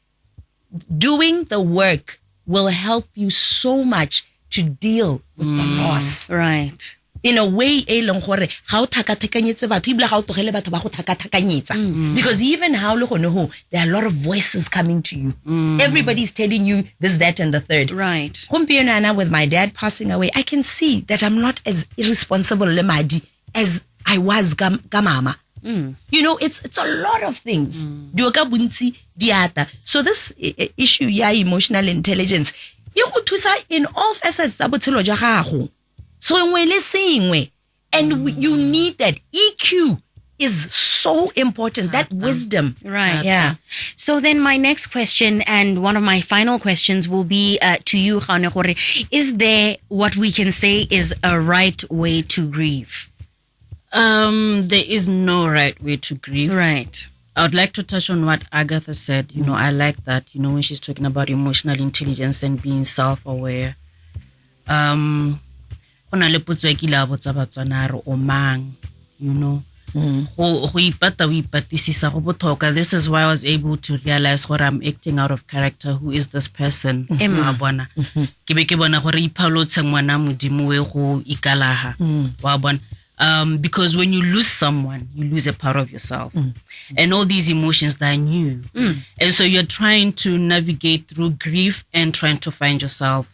B: doing the work will help you so much to deal with the loss.
A: Right.
B: In a way leng gore ga o thakathakanyetse batho ibla ga o togele batho ba go thakathakanyetsa, because even how le gone ho there are a lot of voices coming to you. Everybody's telling you this, that, and the third.
A: Right.
B: Gompieno ana, with my dad passing away, I can see that I'm not as irresponsible le madi as I was ka mama. It's a lot of things. So this issue emotional intelligence e go thusa in all facets tsa botshelo jwa gago. So and you need that. EQ is so important, that wisdom.
A: Right.
B: Yeah.
A: So then my next question, and one of my final questions, will be to you, Gaone gore, is there what we can say is a right way to grieve?
C: There is no right way to grieve.
A: Right.
C: I would like to touch on what Agatha said. I like that, when she's talking about emotional intelligence and being self-aware. Go This is why I was able to realize what I'm acting out of character. Who is this person? Because when you lose someone, you lose a part of yourself. And all these emotions that are new. And so you're trying to navigate through grief and trying to find yourself.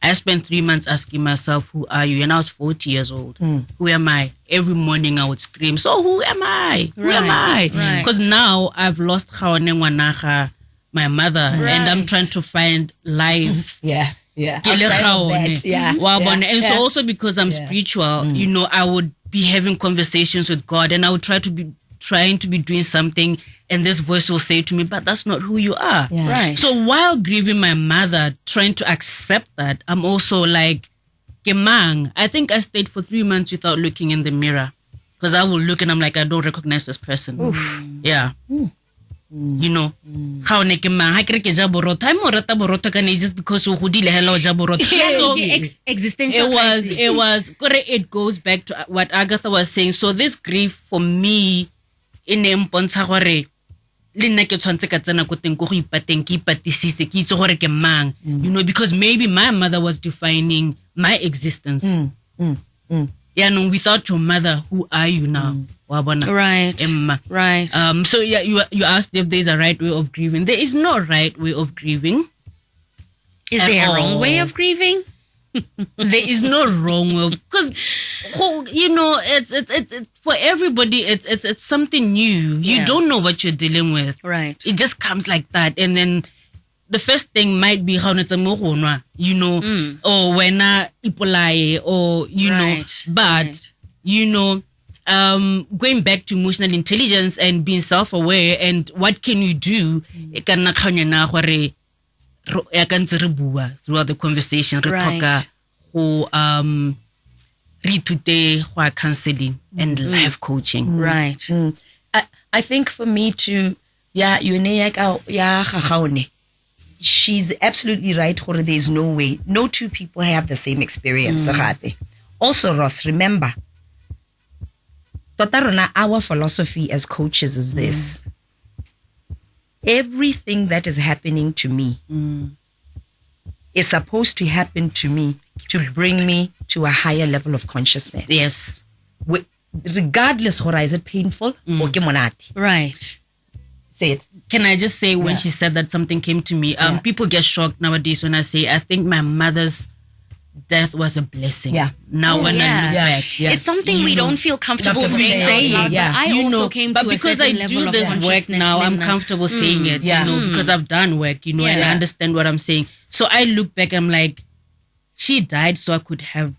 C: I spent 3 months asking myself, who are you? And I was 40 years old. Who am I? Every morning I would scream, so who am I? Who am I? Because now I've lost Gaone Moatlhodi, my mother, and I'm trying to find life.
B: Outside of that,
C: And so also because I'm spiritual, I would be having conversations with God, and I would trying to be doing something, and this voice will say to me, but that's not who you are.
B: Yeah.
A: Right.
C: So while grieving my mother, trying to accept that, I'm also like, Gemang. I think I stayed for 3 months without looking in the mirror, because I will look and I'm like, I don't recognize this person.
A: Oof.
C: Yeah. You know, how ne ke mang ha ke re ke ja borotho, I'm more rata borotho kana is just because o godile hela o ja borotho. So
A: Existential crisis.
C: it goes back to what Agatha was saying. So this grief for me in mpontsha gore le nna ke tshwantse ka tsena go teng go ipateng ke ipatisise ke itse gore ke mang, you know, because maybe my mother was defining my existence. Yeah, no, without your mother, who are you now?
A: Right.
C: Emma.
A: Right.
C: So yeah, you asked if there's a right way of grieving. There is no right way of grieving.
A: Is
C: at
A: there a wrong
C: all.
A: way of grieving?
C: There is no wrong way, because you know it's for everybody. It's something new. You
A: Yeah.
C: don't know what you're dealing with.
A: Right.
C: It just comes like that, and then the first thing might be how it's a mohonwa, you know, or when ipolae, or you know,
A: Right,
C: but
A: right.
C: you know, going back to emotional intelligence and being self-aware, and what can you do? E ka nna kganya na gore ya ka ntse re bua throughout the conversation, re
A: Right.
C: tlhoka go re ithute go counseling and life coaching.
A: Right.
B: I think for me to, yeah, Gaone, she's absolutely right. There's no way. No two people have the same experience. Also, Ross, remember, our philosophy as coaches is this. Everything that is happening to me is supposed to happen to me to bring me to a higher level of consciousness.
C: Yes.
B: Regardless, is it painful or ke monate?
A: Right.
B: Say it.
C: Can I just say, when
B: Yeah.
C: she said that, something came to me. People get shocked nowadays when I say, I think my mother's death was a blessing.
B: Yeah.
C: Now when I look back,
B: Yeah.
A: It's something we don't feel comfortable
B: Comfortable
A: saying
B: saying,
A: out loud,
B: yeah.
A: but I
C: you
A: also
C: know,
A: came
C: but
A: to a
C: because I
A: certain level
C: do
A: of
C: this work
A: consciousness,
C: now, I'm
A: Nina.
C: comfortable saying it,
B: Yeah.
C: you know, because I've done work, you know, and I
A: Yeah.
C: understand what I'm saying. So I look back, I'm like, she died so I could have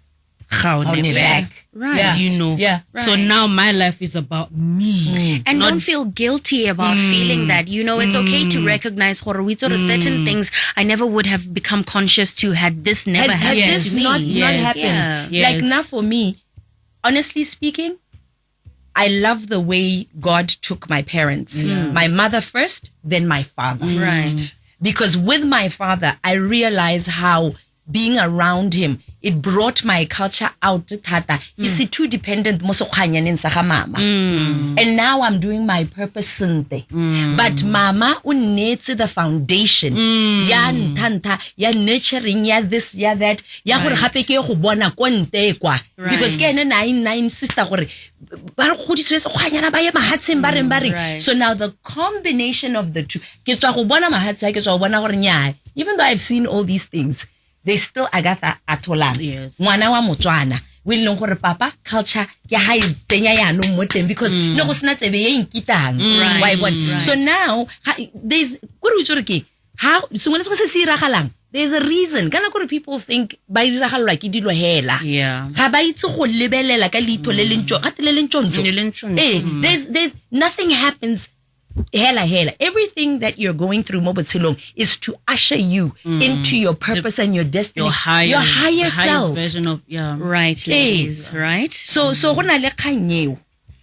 C: Gaone back.
A: Right.
B: Yeah.
C: You know,
B: Yeah.
C: So
A: Right.
C: now my life is about me.
A: And don't feel guilty about feeling that. You know, it's okay to recognize certain things I never would have become conscious to had this never
B: Had
A: happened
B: this
A: to me.
B: not
C: Yes.
B: happened.
C: Yeah.
B: Like
C: Yes.
B: now for me, honestly speaking, I love the way God took my parents. My mother first, then my father.
A: Right.
B: Because with my father, I realized how being around him, it brought my culture out. Tata, is it too dependent? And now I'm doing my purpose. But mama needs the foundation. Ya ntanta, ya nurturing, ya this, ya that. Ya gore gape ke go bona ko nte kwa. Because ke ene 9 sister gore ba re godiswe se khanyana ba ye mahatseng ba reng ba reng.
A: Right.
B: So now the combination of the two, ke tswa go bona mahatsi ke tswa go bona gore nya, even though I've seen all these things, there's still Agatha Atlholang.
C: Yes.
B: Ngwana wa Motswana. We leng gore papa culture ke ha e tsenya yana mo teng because no go sna tsebe ye nkitang.
A: Right.
B: Why what?
A: Right.
B: So now there's go re tsore ke how so when se se iragalang, there's a reason. Kana gore people think ba iragalwa ke dilo hela.
C: Yeah.
B: Ha ba itse go lebelela ka litho le lentso ate le lentsontsho.
C: Le lentsontsho.
B: There's nothing happens hela. Everything that you're going through Mobotshelong is to usher you into your purpose and your destiny,
C: Your higher
B: self.
C: highest version of
A: Right, ladies. Right.
B: So go na le kgang eo.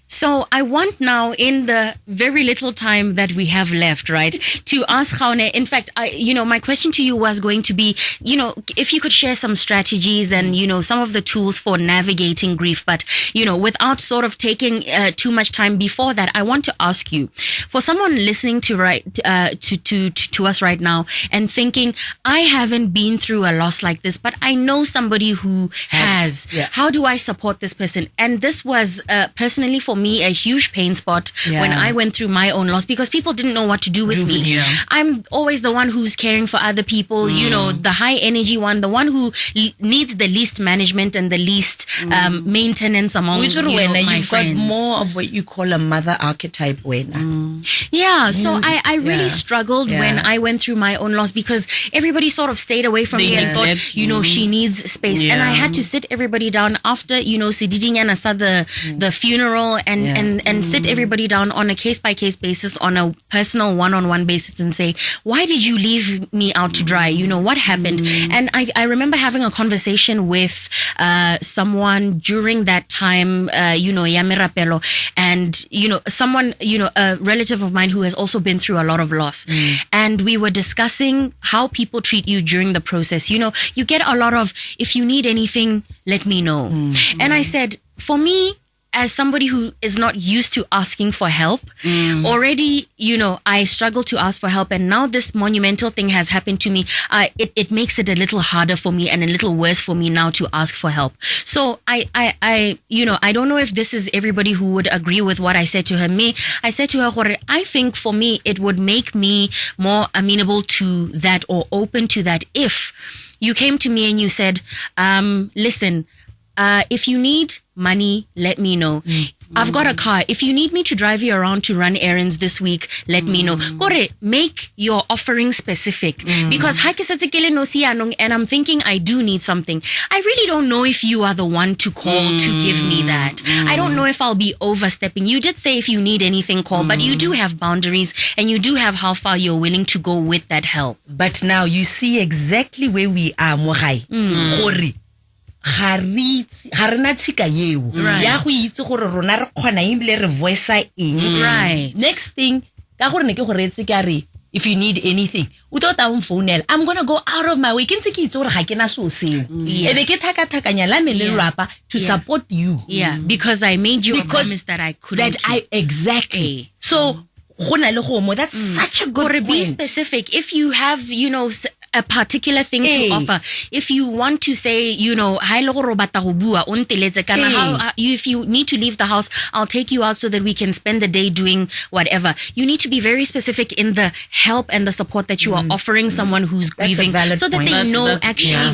A: So I want now, in the very little time that we have left, right, to ask Gaone. In fact, my question to you was going to be, if you could share some strategies and, some of the tools for navigating grief, but, without sort of taking too much time before that, I want to ask you, for someone listening to us right now and thinking, I haven't been through a loss like this, but I know somebody who has.
B: Yeah.
A: How do I support this person? And this was personally for me a huge pain spot when I went through my own loss, because people didn't know what to do with me. I'm always the one who's caring for other people, you know, the high energy one, the one who needs the least management and the least maintenance among my
B: you've
A: friends.
B: got more of what you call a mother archetype.
A: Yeah, so I really struggled when I went through my own loss, because everybody sort of stayed away from me and thought, you know, she needs space. And I had to sit everybody down after, you know, the funeral and sit everybody down on a case-by-case basis, on a personal one-on-one basis, and say, why did you leave me out to dry? You know, what happened? And I remember having a conversation with someone during that time, you know, Yamirapelo, and, you know, someone, you know, a relative of mine who has also been through a lot of loss. And we were discussing how people treat you during the process. You know, you get a lot of, if you need anything, let me know. And I said, for me, as somebody who is not used to asking for help, already, you know, I struggle to ask for help. And now this monumental thing has happened to me. It makes it a little harder for me and a little worse for me now to ask for help. So I you know, I don't know if this is everybody who would agree with what I said to her. I said to her, I think for me, it would make me more amenable to that, or open to that, if you came to me and you said, listen, if you need money, let me know. I've got a car. If you need me to drive you around to run errands this week, let me know. Kore, make your offering specific. Because and I'm thinking I do need something. I really don't know if you are the one to call to give me that. I don't know if I'll be overstepping. You did say if you need anything, call, but you do have boundaries, and you do have how far you're willing to go with that help.
B: But now you see exactly where we are, Mogai. Kore. Right. Next thing, if you need anything, I'm gonna go out of my way. To support you.
A: Yeah, because I made you a promise that I couldn't.
B: Exactly. So that's such a good point.
A: Be specific. If you have, you know, a particular thing to offer, if you want to say, you know, if you need to leave the house, I'll take you out so that we can spend the day doing whatever. You need to be very specific in the help and the support that you are offering someone who's grieving, so that they know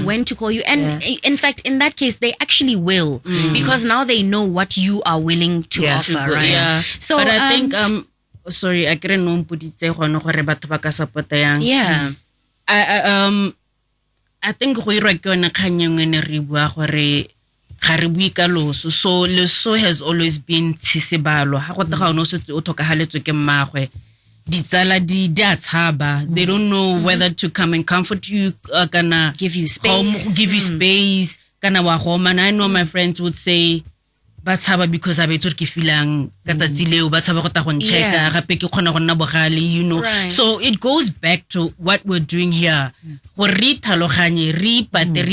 A: when to call you. And in fact, in that case, they actually will, because now they know what you are willing to offer, right?
C: Yeah.
A: So,
C: but I think, sorry, I can't know I think go ira ke yona kganyeng ene re bua gore ga re bui ka loso. So loso has always been tshisibalo. Ha go tega ono se o thokahaletswe ke mmagwe, ditsala di a tshaba. They don't know whether to come and comfort you, kana
A: give you space,
C: kana wa home. And I know my friends would say, ba tshaba because a betso ke feelang ka tsatsi leo, ba tshaba go ta go ncheka gape ke khona go nna bogale, you know. So it goes back to what we're doing here. Go re thaloganye, re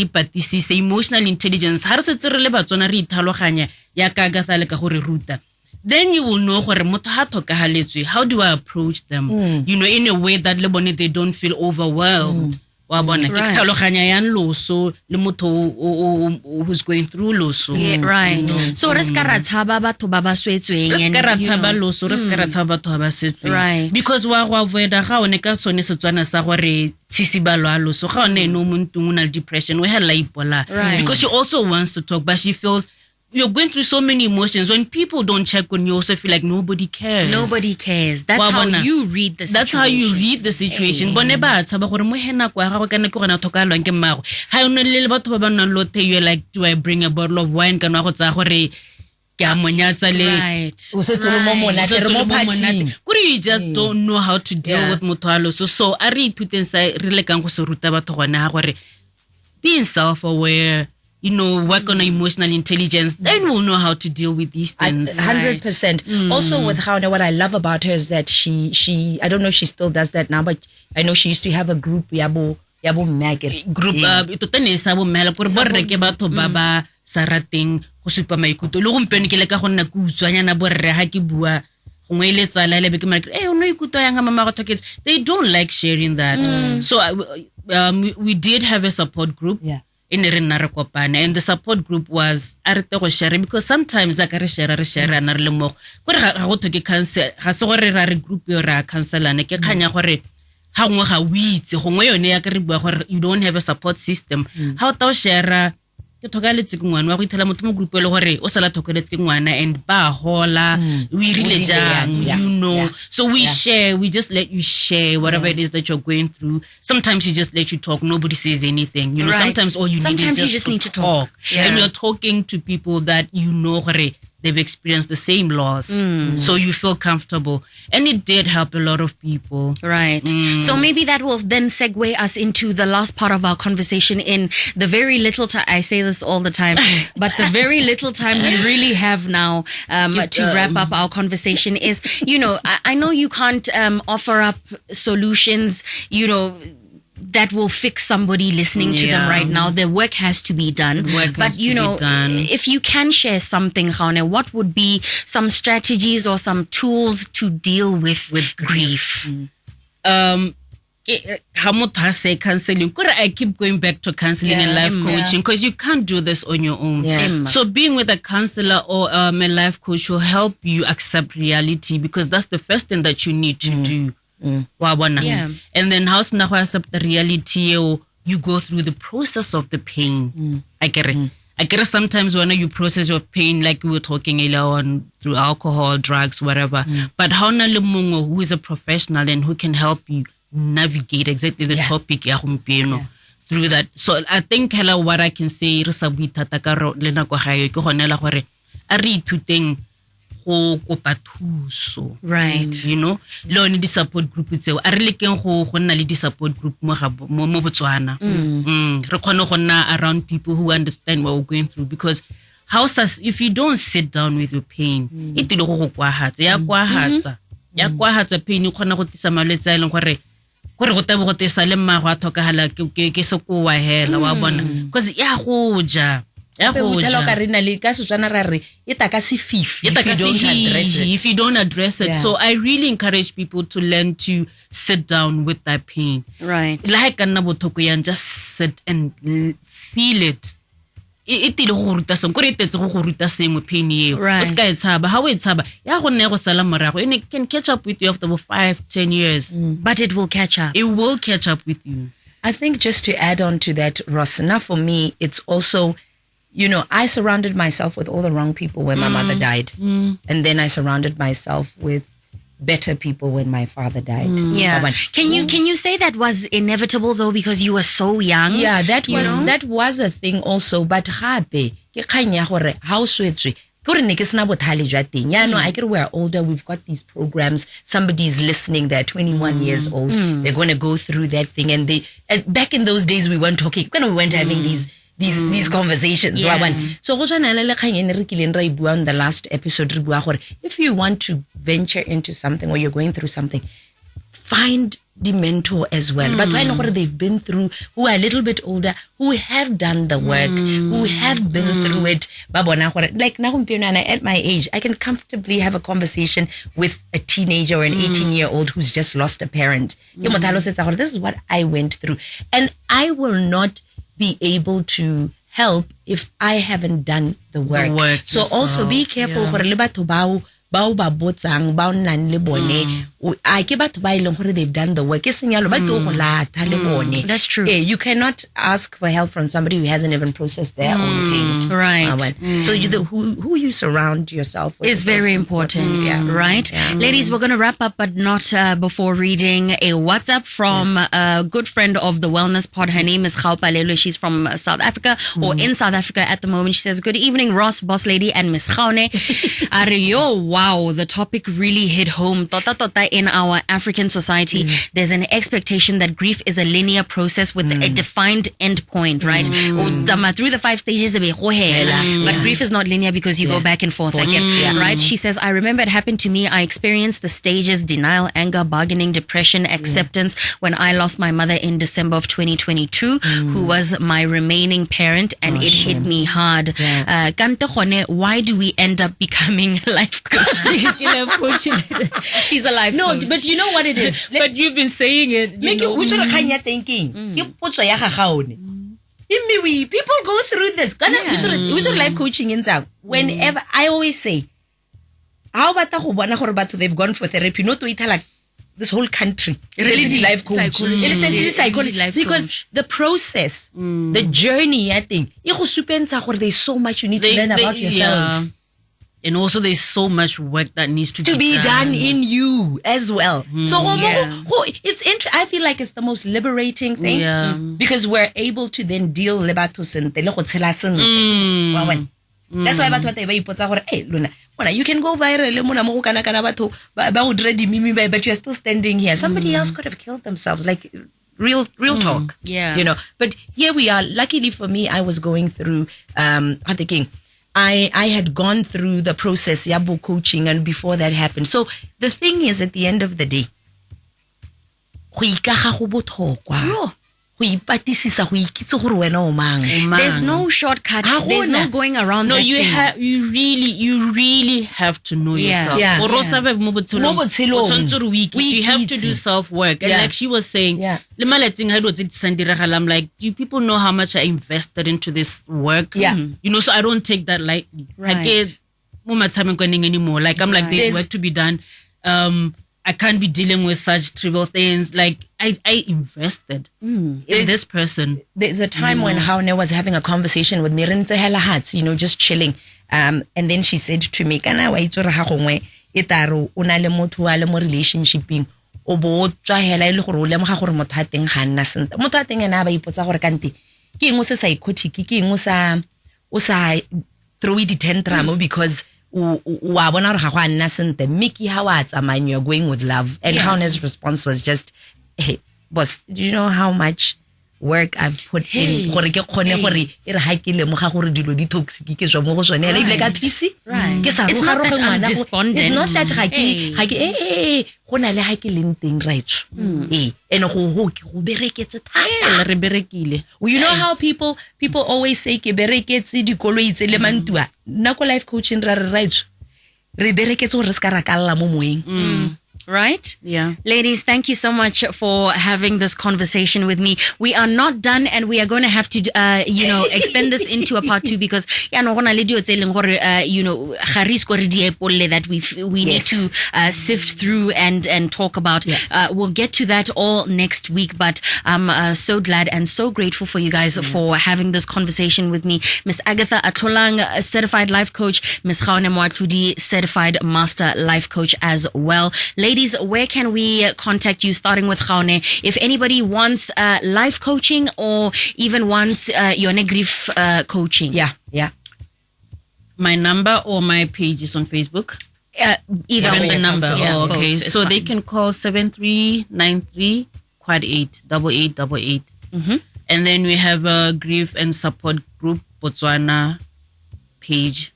C: patisise emotional intelligence. Ha re se tsere le batsona re ithaloganya ya ka Agatha le ka go re ruta. Then you will know gore motho ha thokahaletswe, how do I approach them? You know, in a way that le bone they don't feel overwhelmed. Wa bona ke thaloganya yang loso le motho who's going through loso.
A: Yeah, right. So re ska ra tshaba batho ba ba swetsweng, right,
C: because wa avoida ga one ka sone Setswana sa gore tshisibalo a loso ga one no muntu una depression we hela ipola, because she also wants to talk, but she feels you're going through so many emotions. When people don't check on you, also feel like nobody cares.
A: Nobody cares. That's how you read the situation.
C: That's how you read the situation. You're like, do I bring a bottle of wine? Right. You just don't know how to deal with mutualo. So I read being self-aware, you know, work on emotional intelligence, then we'll know how to deal with these things.
B: 100%. Also with Gaone, what I love about her is that she I don't know if she still does that now, but I know she used to have a group, Yabo Magere.
C: Group, ito tane sabo mela, por borre ke batho baba sarating, go supa maikuto. Lo gompieno ke le ka go nna ku utswanya na borre ha ke bua. They don't like sharing that. So we did have a support group. in and the support group was sharing, because sometimes I can share and a little more. Go to cancel has already group your cancel and how you don't have a support system. How to share ke thokaletse ke ngwana wa go ithela motho mo group le gore o sala thokaletse ke ngwana and ba hola we really jang, so we share, we just let you share whatever it is that you're going through. Sometimes you just let you talk, nobody says anything, you know. Sometimes all you need is just
A: need to talk.
C: And you're talking to people that you know they've experienced the same loss, so you feel comfortable, and it did help a lot of people.
A: Right. So maybe that will then segue us into the last part of our conversation. In the very little time, I say this all the time, but the very little time we really have now to wrap up our conversation is, you know, I know you can't offer up solutions, you know, that will fix somebody listening to them right now. The work has to be done. But you know, if you can share something, Gaone, what would be some strategies or some tools to deal with grief?
C: Counseling. I keep going back to counseling and life coaching, because you can't do this on your own. So being with a counselor or a life coach will help you accept reality, because that's the first thing that you need to do. And then how to accept the reality, or you go through the process of the pain. I get it. Sometimes when you process your pain, like we were talking earlier on, through alcohol, drugs, whatever. But how na le mongwe who is a professional and who can help you navigate exactly the topic through that. So I think what I can say is re
A: right,
C: you know, lo ni di support group tseo a re lekeng go nna le di support group mo Motswana re khone go nna around people who understand what we're going through, because if you don't sit down with your pain it ile go kwa hatsa ya kwa hatsa pain e khona go tisa malwetse a leng gore go tabo go tisa le mmago a thokagala ke se ko wa hela wa bona, because ya go ja if you don't address it. So I really encourage people to learn to sit down with that pain.
A: Right.
C: Like just sit and feel it. Right. And it can catch up with you after 5-10 years.
A: But it will catch up.
C: It will catch up with you.
B: I think just to add on to that, Rosana, for me, it's also, you know, I surrounded myself with all the wrong people when my mother died. And then I surrounded myself with better people when my father died.
A: Can you say that was inevitable though, because you were so young?
B: Yeah, that was a thing also. But hape, ke kganya gore ha o swetswe gore ne ke sena bothale jwa teng. Ya no, I get we're older, we've got these programs, somebody's listening, they're 21 years old, they're going to go through that thing, and back in those days we weren't talking, we weren't having these conversations. So on the last episode, if you want to venture into something or you're going through something, find the mentor as well. But I know what they've been through, who are a little bit older, who have done the work, who have been through it. Like now at my age, I can comfortably have a conversation with a teenager or an 18-year-old who's just lost a parent. This is what I went through. And I will not be able to help if I haven't done the work. So also be careful for bao ba botsang bao nang le bone a ke batho ba ileng gore they've done the work ke senyalo ba to go lata le bone.
A: That's true.
B: You cannot ask for help from somebody who hasn't even processed their own pain.
A: Right.
B: So who you surround yourself with
A: is very important. Right. Ladies, we're going to wrap up, but not before reading a WhatsApp from a good friend of the Wellness Pod. Her name is Gaopalelo. She's from South Africa, or in South Africa at the moment. She says, "Good evening, Ross, Boss Lady, and Miss Gaone." Wow, the topic really hit home. Tota in our African society, there's an expectation that grief is a linear process with a defined end point, right? Through the 5 stages of but grief is not linear because you go back and forth again, right? She says, "I remember it happened to me. I experienced the stages: denial, anger, bargaining, depression, acceptance when I lost my mother in December of 2022, who was my remaining parent, and it hit me hard." Why do we end up becoming a life coach? She's a life coach.
B: No, but you know what it is.
C: But you've been saying it.
B: Make you thinking. People go through this. We should life coaching in that. Whenever I always say, how about they've gone for therapy, not to it like this whole country. Really life coach. Psychology. Because the process, the journey, I think, there's so much you need to learn about yourself.
C: Yeah. And also there's so much work that needs to
B: be done in you as well. So it's I feel like it's the most liberating thing because we're able to then deal with That's why hey Luna, you can go viral but you're still standing here. Somebody else could have killed themselves, like real talk. You know, but here we are. Luckily for me, I was going through I had gone through the process, Yabo coaching, and before that happened. So the thing is, at the end of the day,
A: there's no shortcuts. There's no going around.
C: No,
A: that
C: you
A: thing.
C: you really have to know yourself. You have to do self-work. And like she was saying, I'm like, do people know how much I invested into this work? You know, so I don't take that lightly.
A: Right.
C: Anymore. Like I'm like, there's work to be done. I can't be dealing with such trivial things. Like I invested in this person.
B: There's a time when Gaone was having a conversation with me, you know, just chilling. And then she said to me, "Kana wa itse ha gongwe itaro o na le motho a le mo relationshiping o bo tswa hela ile gore o lemoga gore motho a teng ga nna sente. Motho a teng ena ba ipotsa gore kante ke eng o se psychotic, ke eng o sa throw it tantrum because wa bona gore ga go a nna sente. Mickey how wa tsamanya, you're going with love." And Gaone's response was just, "Hey boss, do you know how much work I've put in gore ke khone gore e re ha ke lemoga gore dilo di toxic ke jwa mo go sone ela ile ka pisi ke sa
A: It's not that I'm despondent.
B: It's not that ga ke go na le ha ke leng teng right and go bereketse thata
C: Re berekile.
B: you know how people always say ke bereketse dikoloi tse le mantua nna ko life coaching ra re right re bereketse gore ska ra kalla mo moeng.
A: Right?
C: Yeah.
A: Ladies, thank you so much for having this conversation with me. We are not done, and we are going to have to, extend this into a part 2 because, that we need to sift through and talk about. We'll get to that all next week, but I'm so glad and so grateful for you guys for having this conversation with me. Miss Agatha Atlholang, a certified life coach. Miss Gaone Moatlhodi, certified master life coach as well. Ladies, where can we contact you, starting with Gaone? If anybody wants life coaching or even wants your grief coaching.
B: Yeah.
C: My number or my page is on Facebook.
A: Either
C: Even
A: or.
C: the number.
A: Yeah,
C: Oh, okay.
A: both is
C: So
A: fine.
C: they can call 7393 8 8888. And then we have a grief and support group, Motswana page.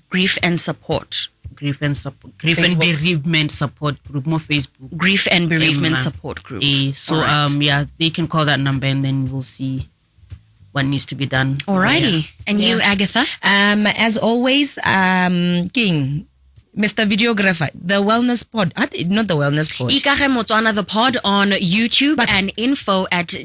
A: Grief and support.
C: Grief and bereavement support group, more Facebook.
A: Grief and bereavement support group.
C: So
A: Alright.
C: they can call that number and then we'll see what needs to be done.
A: Alrighty. And you, Agatha?
B: As always, King, Mr. Videographer, the wellness pod, not the wellness pod.
A: Ikage Motswana the pod on YouTube and info at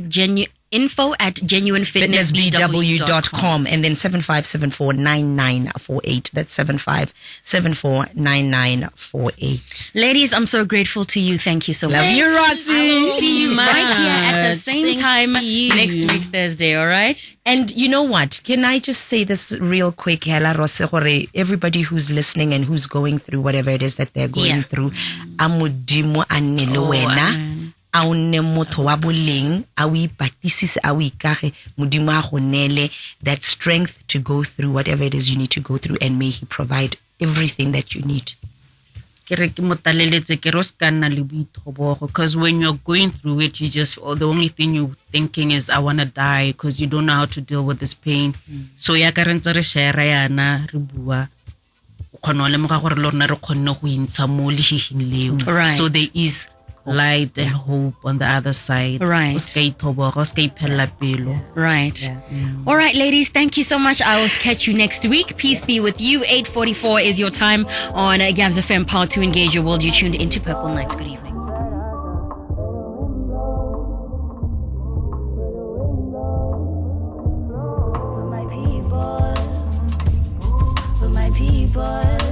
A: genuinefitnessbw.com
B: and then 75749948. That's 75749948.
A: Ladies, I'm so grateful to you. Thank you so much.
B: Love you, Rossi.
A: See you right here at the same
C: Thank
A: time
C: you.
A: next week, Thursday, all right?
B: And you know what? Can I just say this real quick, Hela Rossi, everybody who's listening and who's going through whatever it is that they're going through, amudimo anele wena. A une motho wa boleng a o ipatisise a o ikage modimo a go nele that strength to go through whatever it is you need to go through, and may he provide everything that you need.
C: Because when you're going through it, the only thing you're thinking is, I want to die, because you don't know how to deal with this pain. So ya ka re ntse re share yana re bua o khona le mo ga gore le rona re khonne go intsha mo lehihing leo.
A: Right.
C: So there is light and hope on the other side.
A: Right. Right. All right, ladies, thank you so much. I will catch you next week. Peace be with you. 8:44 is your time on Gavs FM, Power to Engage Your World. You tuned into Purple Nights. Good evening.
D: boil.